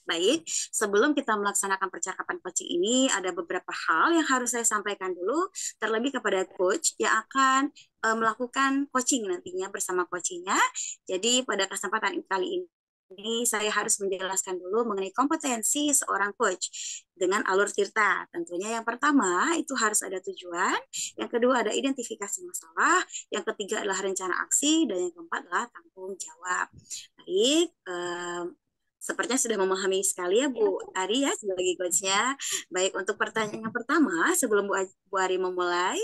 Baik, sebelum kita melaksanakan percakapan coaching ini, ada beberapa hal yang harus saya sampaikan dulu, terlebih kepada coach yang akan melakukan coaching nantinya bersama coachingnya. Jadi pada kesempatan kali ini saya harus menjelaskan dulu mengenai kompetensi seorang coach dengan alur tirta. Tentunya yang pertama itu harus ada tujuan, yang kedua ada identifikasi masalah, yang ketiga adalah rencana aksi, dan yang keempat adalah tanggung jawab. Baik, sepertinya sudah memahami sekali ya Bu Ari ya sebagai coachnya. Baik, untuk pertanyaan yang pertama, sebelum Bu Ari memulai,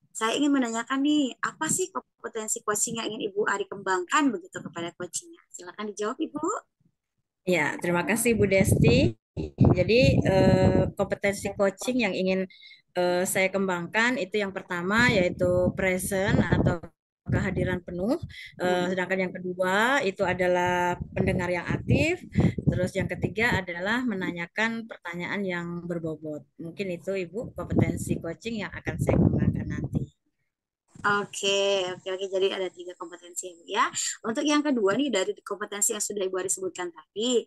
saya ingin menanyakan nih, apa sih kompetensi coaching yang ingin Ibu Ari kembangkan begitu kepada coachingnya? Silakan dijawab Ibu. Ya, terima kasih Bu Desti. Jadi kompetensi coaching yang ingin saya kembangkan itu yang pertama yaitu present atau kehadiran penuh. Sedangkan yang kedua itu adalah pendengar yang aktif. Terus yang ketiga adalah menanyakan pertanyaan yang berbobot. Mungkin itu Ibu kompetensi coaching yang akan saya kembangkan nanti. Oke, oke, oke. Jadi ada 3 kompetensi ya, Bu ya. Untuk yang kedua nih dari kompetensi yang sudah Ibu Ari sebutkan tadi,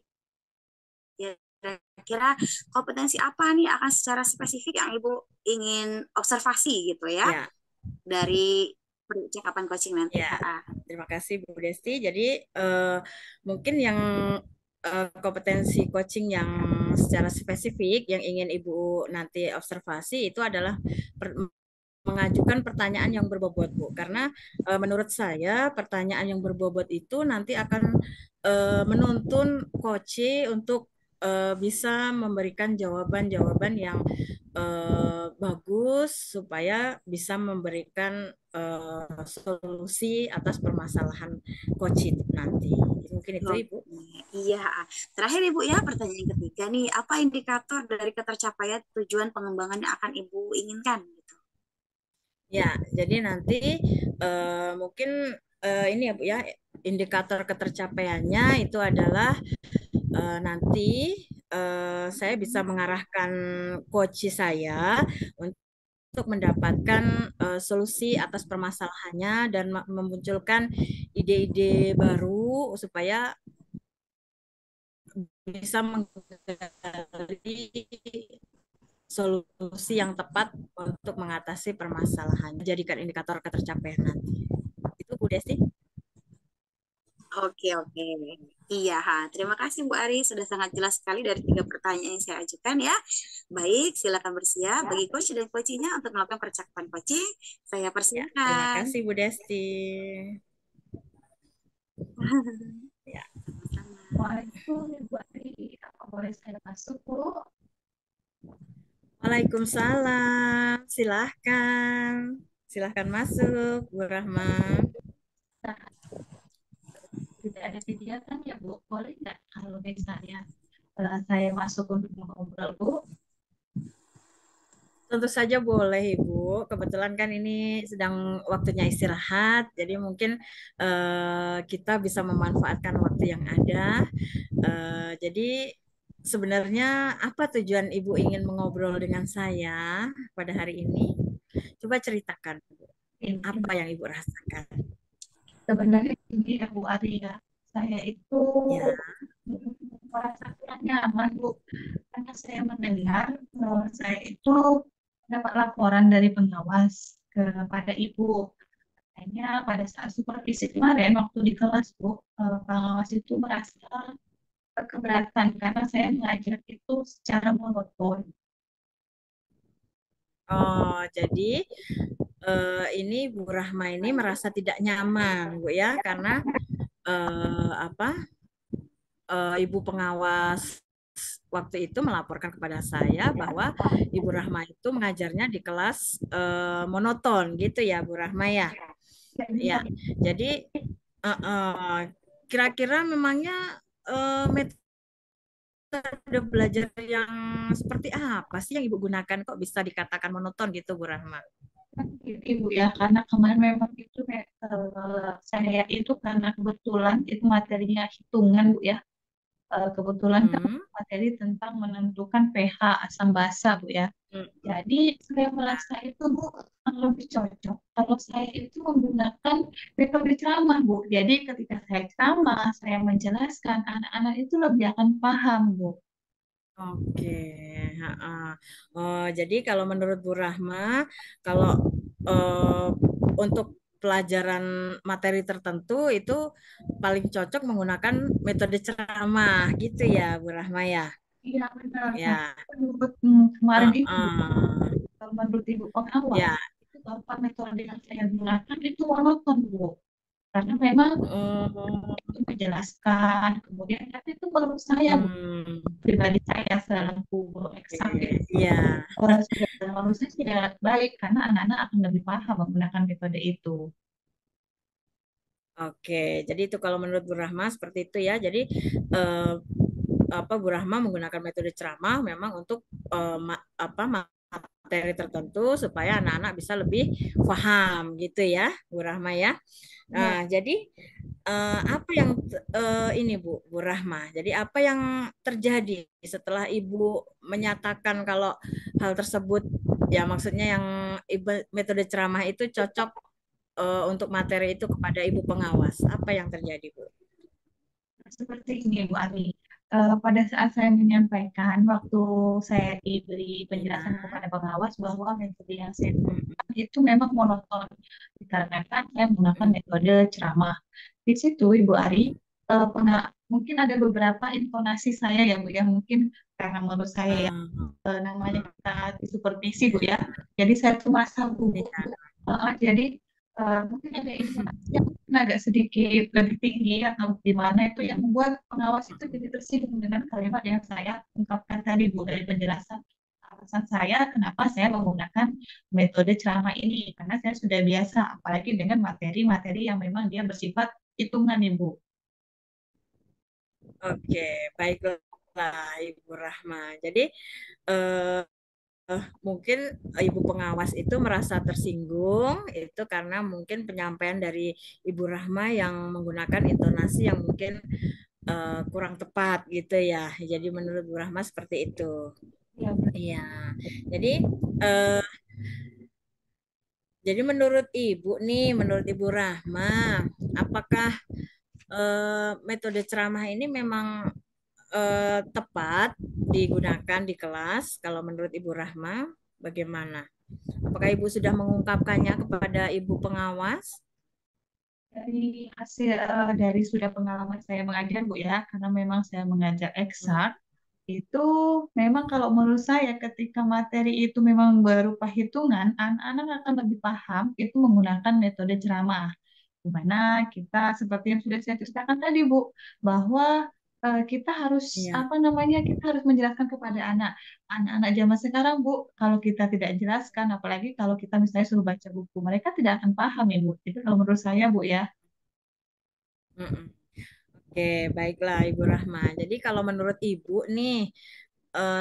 ya, kira-kira kompetensi apa nih akan secara spesifik yang Ibu ingin observasi gitu ya Ya, dari percakapan coaching nanti. ya. Terima kasih Bu Desti. Jadi mungkin yang kompetensi coaching yang secara spesifik yang ingin Ibu nanti observasi itu adalah mengajukan pertanyaan yang berbobot, Bu. Karena menurut saya pertanyaan yang berbobot itu nanti akan menuntun coach untuk bisa memberikan jawaban-jawaban yang bagus supaya bisa memberikan solusi atas permasalahan coach itu nanti. Mungkin itu Oke, Ibu. iya. Terakhir Ibu ya, pertanyaan yang ketiga nih, apa indikator dari ketercapaian tujuan pengembangan yang akan Ibu inginkan gitu? Ya, jadi nanti mungkin ini ya Bu ya, indikator ketercapaiannya itu adalah nanti saya bisa mengarahkan coach saya untuk mendapatkan solusi atas permasalahannya dan memunculkan ide-ide baru supaya bisa menggali solusi yang tepat untuk mengatasi permasalahan. Jadikan indikator ketercapaian nanti. Itu Bu Desti. Oke, oke. Iya, ha. Terima kasih Bu Ari. Sudah sangat jelas sekali dari 3 pertanyaan yang saya ajukan ya. Baik, silakan bersiap bagi coach dan coachingnya untuk melakukan percakapan coaching. Saya Ya, terima persilakan. kasih Bu Desti. Ya. Waalaikumsalam, Ibu Ari. Apa boleh saya masuk, Bu? Waalaikumsalam. Silahkan. Silahkan masuk, Bu Rahma. Nah, tidak ada kegiatan ya, Bu. Boleh nggak kalau misalnya saya masuk untuk mengobrol, Bu? Tentu saja boleh, Ibu. Kebetulan kan ini sedang waktunya istirahat, jadi mungkin kita bisa memanfaatkan waktu yang ada. Jadi sebenarnya apa tujuan Ibu ingin mengobrol dengan saya pada hari ini? Coba ceritakan, Bu. Apa yang Ibu rasakan? Sebenarnya ini ya Bu Ari ya, saya itu Ya. merasa kurang nyaman Bu, karena saya mendengar saya itu dapat laporan dari pengawas kepada Ibu. Hanya pada saat supervisi kemarin waktu di kelas Bu, pengawas itu merasa keberatan karena saya mengajar itu secara monoton. Oh, jadi ini Bu Rahma ini merasa tidak nyaman, Bu ya, karena apa? Ibu pengawas waktu itu melaporkan kepada saya bahwa Ibu Rahma itu mengajarnya di kelas monoton gitu ya, Bu Rahma ya. Ya, jadi kira-kira memangnya metode belajar yang seperti apa sih yang Ibu gunakan kok bisa dikatakan monoton gitu, Bu Rahma? Ibu ya, karena kemarin memang itu saya itu karena kebetulan itu materinya hitungan Bu ya. Kebetulan kan Hmm. materi tentang menentukan pH asam basa Bu ya. Jadi saya merasa itu Bu lebih cocok kalau saya itu menggunakan metode ceramah Bu. Jadi ketika saya ceramah, saya menjelaskan anak-anak itu lebih akan paham Bu. Oke, oh, jadi kalau menurut Bu Rahma, kalau eh, untuk pelajaran materi tertentu itu paling cocok menggunakan metode ceramah gitu ya, Bu Rahma ya. Iya benar. Nah, Ya, menurut kemarin itu Bu, uh, menurut Ibu pengawas ya, itu apa metode yang saya gunakan itu monoton Bu. Karena memang oh, itu menjelaskan, kemudian tapi itu menurut saya Bu, hmm, pribadi saya selaku guru eksak oke, itu ya, orang sudah menurut saya tidak baik karena anak-anak akan lebih paham menggunakan metode itu. oke. Jadi itu kalau menurut Bu Rahma seperti itu ya. Jadi eh, Bu Rahma menggunakan metode ceramah memang untuk materi tertentu supaya anak-anak bisa lebih paham gitu ya, Bu Rahma ya. Ya, Nah, jadi apa yang ini Bu Rahma? Jadi apa yang terjadi setelah Ibu menyatakan kalau hal tersebut ya maksudnya yang metode ceramah itu cocok untuk materi itu kepada Ibu pengawas. Apa yang terjadi, Bu? seperti ini Bu Ari. Pada saat saya menyampaikan waktu saya diberi Iya. penjelasan kepada pengawas bahwa metode yang saya gunakan itu memang monoton dikarenakan saya menggunakan metode ceramah. Di situ Ibu Ari, mungkin ada beberapa intonasi saya ya Bu, yang mungkin karena menurut saya ya namanya kita disupervisi Bu ya. Jadi saya tuh merasa gugup Iya. Bu. Jadi mungkin ada intonasi yang mungkin agak sedikit lebih tinggi atau gimana itu yang membuat pengawas itu jadi tersinggung dengan kalimat yang saya ungkapkan tadi Bu dari penjelasan alasan saya kenapa saya menggunakan metode ceramah ini karena saya sudah biasa apalagi dengan materi-materi yang memang dia bersifat hitungan Ibu. Oke, baiklah Ibu Rahma. Jadi eh, mungkin Ibu pengawas itu merasa tersinggung itu karena mungkin penyampaian dari Ibu Rahma yang menggunakan intonasi yang mungkin kurang tepat gitu ya. Jadi menurut Bu Rahma seperti itu. Ya, Iya. Jadi eh, menurut Ibu nih, menurut Ibu Rahma, apakah metode ceramah ini memang tepat digunakan di kelas? Kalau menurut Ibu Rahma, bagaimana? Apakah Ibu sudah mengungkapkannya kepada Ibu pengawas? dari hasil dari sudah pengalaman saya mengajar Bu ya, karena memang saya mengajar eksak, itu memang kalau menurut saya ketika materi itu memang berupa hitungan, anak-anak akan lebih paham itu menggunakan metode ceramah. Di mana kita seperti yang sudah saya ceritakan tadi Bu, bahwa kita harus Iya. apa namanya kita harus menjelaskan kepada anak-anak zaman sekarang Bu, kalau kita tidak jelaskan, apalagi kalau kita misalnya suruh baca buku, mereka tidak akan paham ya Bu. Itu kalau menurut saya Bu ya. Mm-mm. Oke, baiklah Ibu Rahma. Jadi kalau menurut Ibu nih,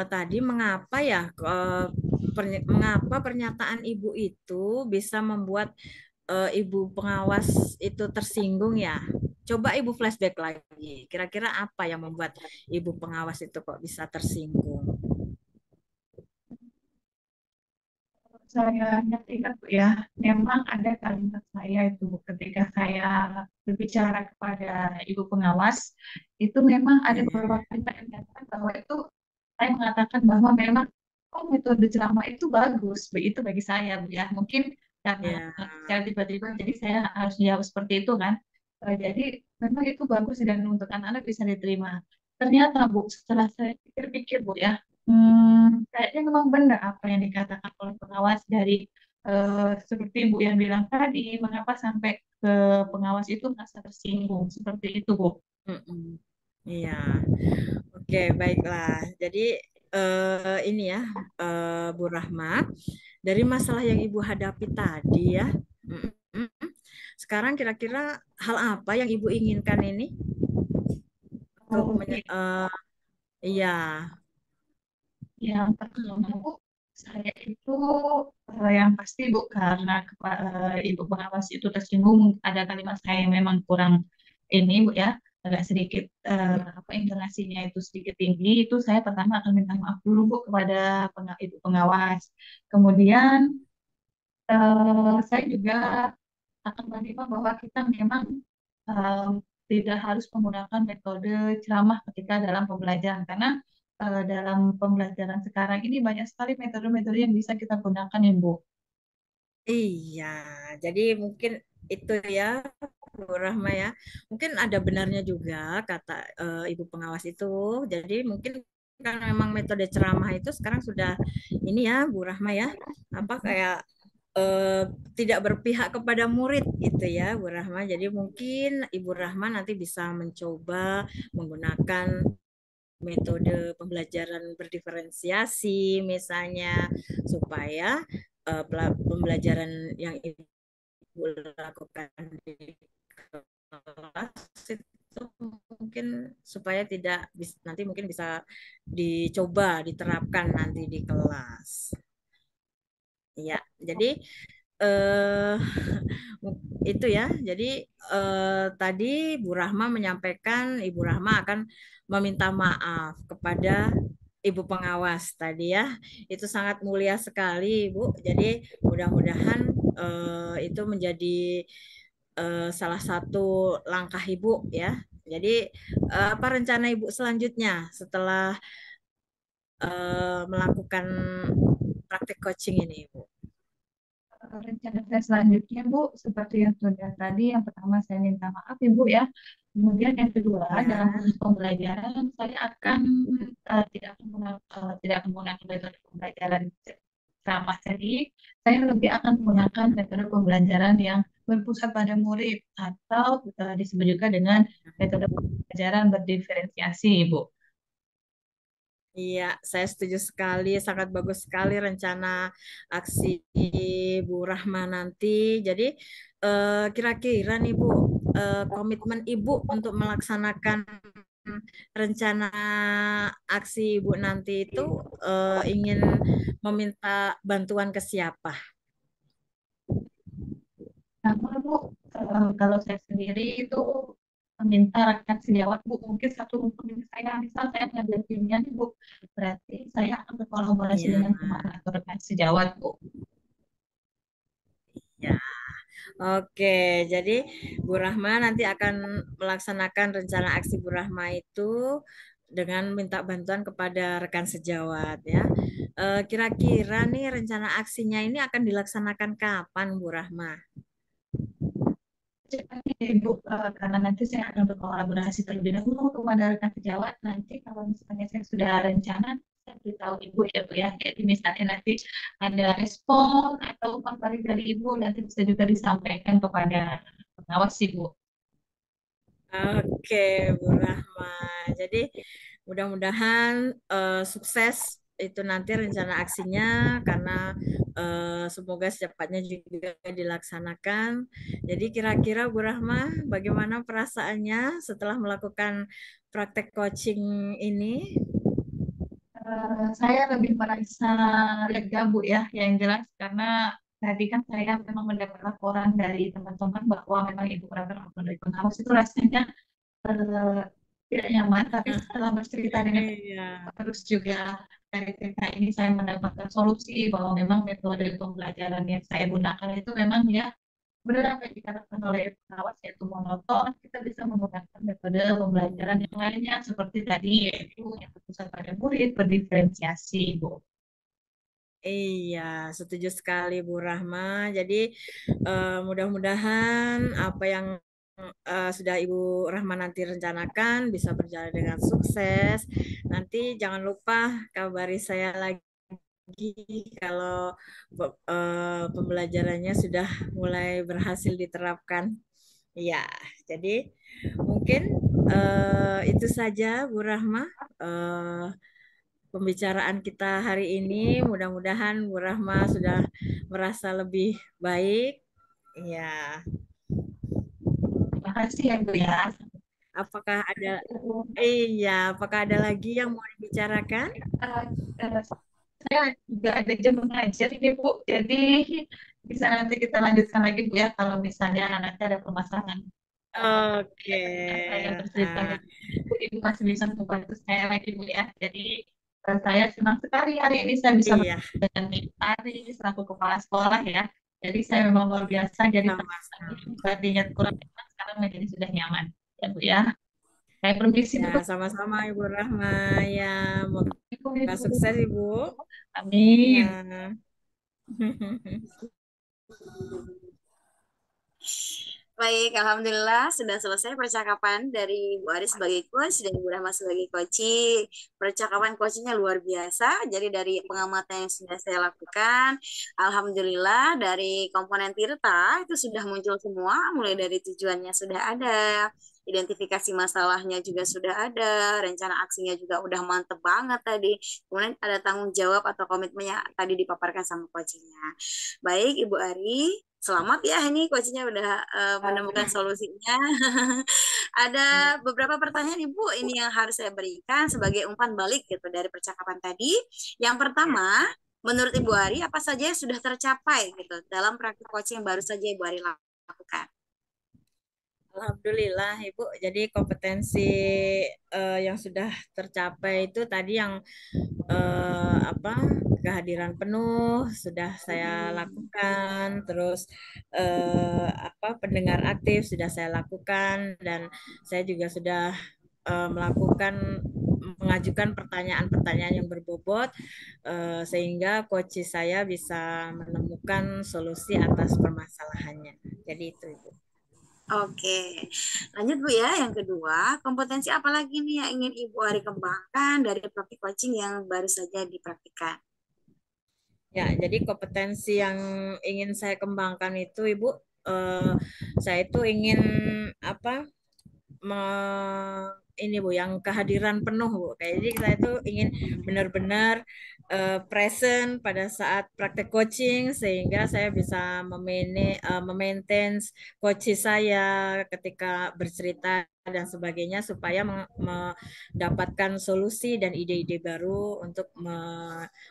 tadi mengapa ya, mengapa pernyataan Ibu itu bisa membuat Ibu pengawas itu tersinggung ya? Coba Ibu flashback lagi. Kira-kira apa yang membuat Ibu pengawas itu kok bisa tersinggung? Saya ingat Bu ya, memang ada kalimat saya itu Bu, ketika saya berbicara kepada ibu pengawas, itu memang ada Ya, beberapa kalimat yang menyatakan bahwa itu saya mengatakan bahwa memang oh metode ceramah itu bagus, begitu bagi saya Bu ya. Mungkin karena ya, secara tiba-tiba jadi saya harus jawab seperti itu kan. Jadi memang itu bagus dan untuk anak-anak bisa diterima. Ternyata Bu, setelah saya pikir-pikir Bu ya, kayaknya memang benar apa yang dikatakan oleh pengawas dari seperti Ibu yang bilang tadi, mengapa sampai ke pengawas itu merasa tersinggung seperti itu, Bu. mm-mm. Iya. Oke, baiklah. Jadi ini ya, Bu Rahma, dari masalah yang Ibu hadapi tadi ya, sekarang kira-kira hal apa yang Ibu inginkan ini untuk Oh, iya, yang pertama, Bu, saya itu yang pasti Bu karena Ibu pengawas itu tersinggung ada kalimat saya yang memang kurang ini Bu ya agak sedikit apa intonasinya itu sedikit tinggi itu saya pertama akan minta maaf dulu Bu kepada Ibu pengawas. Kemudian saya juga akan menerima bahwa kita memang eh, tidak harus menggunakan metode ceramah ketika dalam pembelajaran karena dalam pembelajaran sekarang ini banyak sekali metode-metode yang bisa kita gunakan ya Bu. iya. Jadi mungkin itu ya, Bu Rahma ya. Mungkin ada benarnya juga kata Ibu pengawas itu. Jadi mungkin karena memang metode ceramah itu sekarang sudah ini ya, Bu Rahma ya, apa kayak eh, tidak berpihak kepada murid gitu ya, Bu Rahma. Jadi mungkin Ibu Rahma nanti bisa mencoba menggunakan metode pembelajaran berdiferensiasi misalnya supaya pembelajaran yang Ibu lakukan di kelas itu itu mungkin supaya tidak nanti mungkin bisa dicoba diterapkan nanti di kelas. Iya, jadi eh itu ya. Jadi tadi Bu Rahma menyampaikan Ibu Rahma akan meminta maaf kepada Ibu pengawas tadi ya. Itu sangat mulia sekali, Ibu. Jadi mudah-mudahan itu menjadi salah satu langkah Ibu ya. Jadi apa rencana Ibu selanjutnya setelah melakukan praktek coaching ini, Ibu? Rencana saya selanjutnya, Bu, seperti yang sudah tadi, yang pertama saya minta maaf, Ibu ya. Kemudian yang kedua, dalam Ya. proses pembelajaran saya akan tidak akan menggunakan metode pembelajaran sama tadi. Saya lebih akan menggunakan metode pembelajaran yang berpusat pada murid atau disebut juga dengan metode pembelajaran berdiferensiasi, Ibu. Iya, saya setuju sekali. Sangat bagus sekali rencana aksi Bu Rahma nanti. Jadi, kira-kira nih Bu, komitmen Ibu untuk melaksanakan rencana aksi Ibu nanti itu ingin meminta bantuan ke siapa? Sama Bu, kalau saya sendiri itu meminta rekan sejawat Bu, mungkin satu rumpun saya, misal saya ngambil timnya nih Bu, berarti saya akan berkolaborasi Ya, dengan teman atau rekan sejawat Bu. ya. Oke, jadi Bu Rahma nanti akan melaksanakan rencana aksi Bu Rahma itu dengan minta bantuan kepada rekan sejawat ya. Kira-kira nih rencana aksinya ini akan dilaksanakan kapan Bu Rahma? Cepatnya Ibu, karena nanti saya akan berkolaborasi terlebih dahulu kepada rekan sejawat. Nanti kalau misalnya saya sudah rencana, saya beritahu Ibu ya Bu ya. Jadi misalnya nanti ada respon atau feedback dari Ibu, nanti bisa juga disampaikan kepada pengawas Ibu. Oke, Bu Rahma. Jadi mudah-mudahan sukses itu nanti rencana aksinya karena semoga secepatnya juga dilaksanakan. Jadi kira-kira Bu Rahma bagaimana perasaannya setelah melakukan praktek coaching ini? Saya lebih merasa lega Bu ya, yang jelas karena tadi kan saya memang mendapat laporan dari teman-teman bahwa memang Ibu pernah maupun dari pengawas itu rasanya eh, tidak nyaman, tapi setelah bercerita dengan Iya. terus juga dari cerita ini saya mendapatkan solusi bahwa memang metode pembelajaran yang saya gunakan itu memang ya benar apa yang dikatakan oleh pengawas yaitu monoton, kita bisa menggunakan metode pembelajaran yang lainnya seperti tadi yaitu yang berpusat pada murid berdiferensiasi, Bu. Iya, setuju sekali Bu Rahma. Jadi mudah-mudahan apa yang sudah Ibu Rahma nanti rencanakan bisa berjalan dengan sukses. Nanti jangan lupa kabari saya lagi kalau pembelajarannya sudah mulai berhasil diterapkan. Iya, jadi mungkin itu saja Bu Rahma. Pembicaraan kita hari ini. Mudah-mudahan Bu Rahma sudah merasa lebih baik. Ya, Terima kasih ya Bu ya. apakah ada apakah ada lagi yang mau dibicarakan? Eh, eh, saya juga ada jam mengajar ini Bu, jadi bisa nanti kita lanjutkan lagi Bu ya kalau misalnya nanti ada permasalahan. Oke. Saya bercerita Ah, dengan Ibu, Ibu masih bisa membantu saya lagi Bu ya. Jadi saya senang sekali hari ini saya bisa iya, bertemu dengan Ibu Ari selaku kepala sekolah ya. Jadi saya memang luar biasa. Jadi sama-sama. tadinya kurang nyaman, sekarang menjadi sudah nyaman. Ya Bu ya. Saya permisi Ya, dulu. sama-sama Ibu Rahma. Ya, semoga Ibu. sukses Ibu. Amin. Ya. Baik, Alhamdulillah sudah selesai percakapan dari Bu Aris sebagai coach dan Bu Rahma sebagai coaching. Percakapan coachingnya luar biasa. Jadi dari pengamatan yang sudah saya lakukan, Alhamdulillah dari komponen Tirta itu sudah muncul semua, mulai dari tujuannya sudah ada, identifikasi masalahnya juga sudah ada, rencana aksinya juga udah mantep banget tadi. Kemudian ada tanggung jawab atau komitmennya tadi dipaparkan sama coachingnya. Baik, Ibu Ari. Selamat ya, ini coachnya udah menemukan solusinya. Ada beberapa pertanyaan Ibu ini yang harus saya berikan sebagai umpan balik gitu dari percakapan tadi. Yang pertama, menurut Ibu Ari, apa saja yang sudah tercapai gitu dalam praktik coaching yang baru saja Ibu Ari lakukan? Alhamdulillah Ibu, jadi kompetensi yang sudah tercapai itu tadi yang apa kehadiran penuh sudah saya lakukan, terus apa pendengar aktif sudah saya lakukan, dan saya juga sudah melakukan mengajukan pertanyaan-pertanyaan yang berbobot sehingga coach saya bisa menemukan solusi atas permasalahannya. Jadi itu Ibu. Oke, lanjut Bu ya. Yang kedua, kompetensi apa lagi nih yang ingin Ibu Ari kembangkan dari praktik coaching yang baru saja dipraktikkan? Ya, jadi kompetensi yang ingin saya kembangkan itu Ibu, saya itu ingin apa? Ini Bu, yang kehadiran penuh Bu. Kayak jadi saya itu ingin benar-benar present pada saat praktek coaching sehingga saya bisa memaintain coach saya ketika bercerita dan sebagainya supaya mendapatkan solusi dan ide-ide baru untuk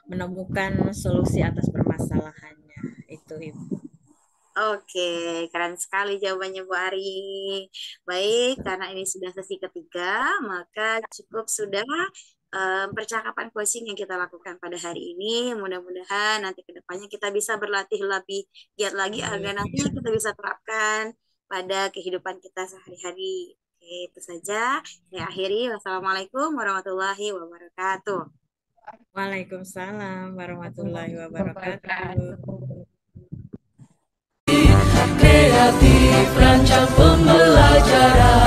menemukan solusi atas permasalahannya. Itu Ibu. Oke, keren sekali jawabannya Bu Ari. Baik, karena ini sudah sesi ketiga, maka cukup sudah percakapan coaching yang kita lakukan pada hari ini. Mudah-mudahan nanti ke depannya kita bisa berlatih lebih giat lagi agar nanti kita bisa terapkan pada kehidupan kita sehari-hari. Oke, itu saja. Saya akhiri. Wassalamualaikum warahmatullahi wabarakatuh. Waalaikumsalam warahmatullahi wabarakatuh. Kreatif rancang pembelajaran.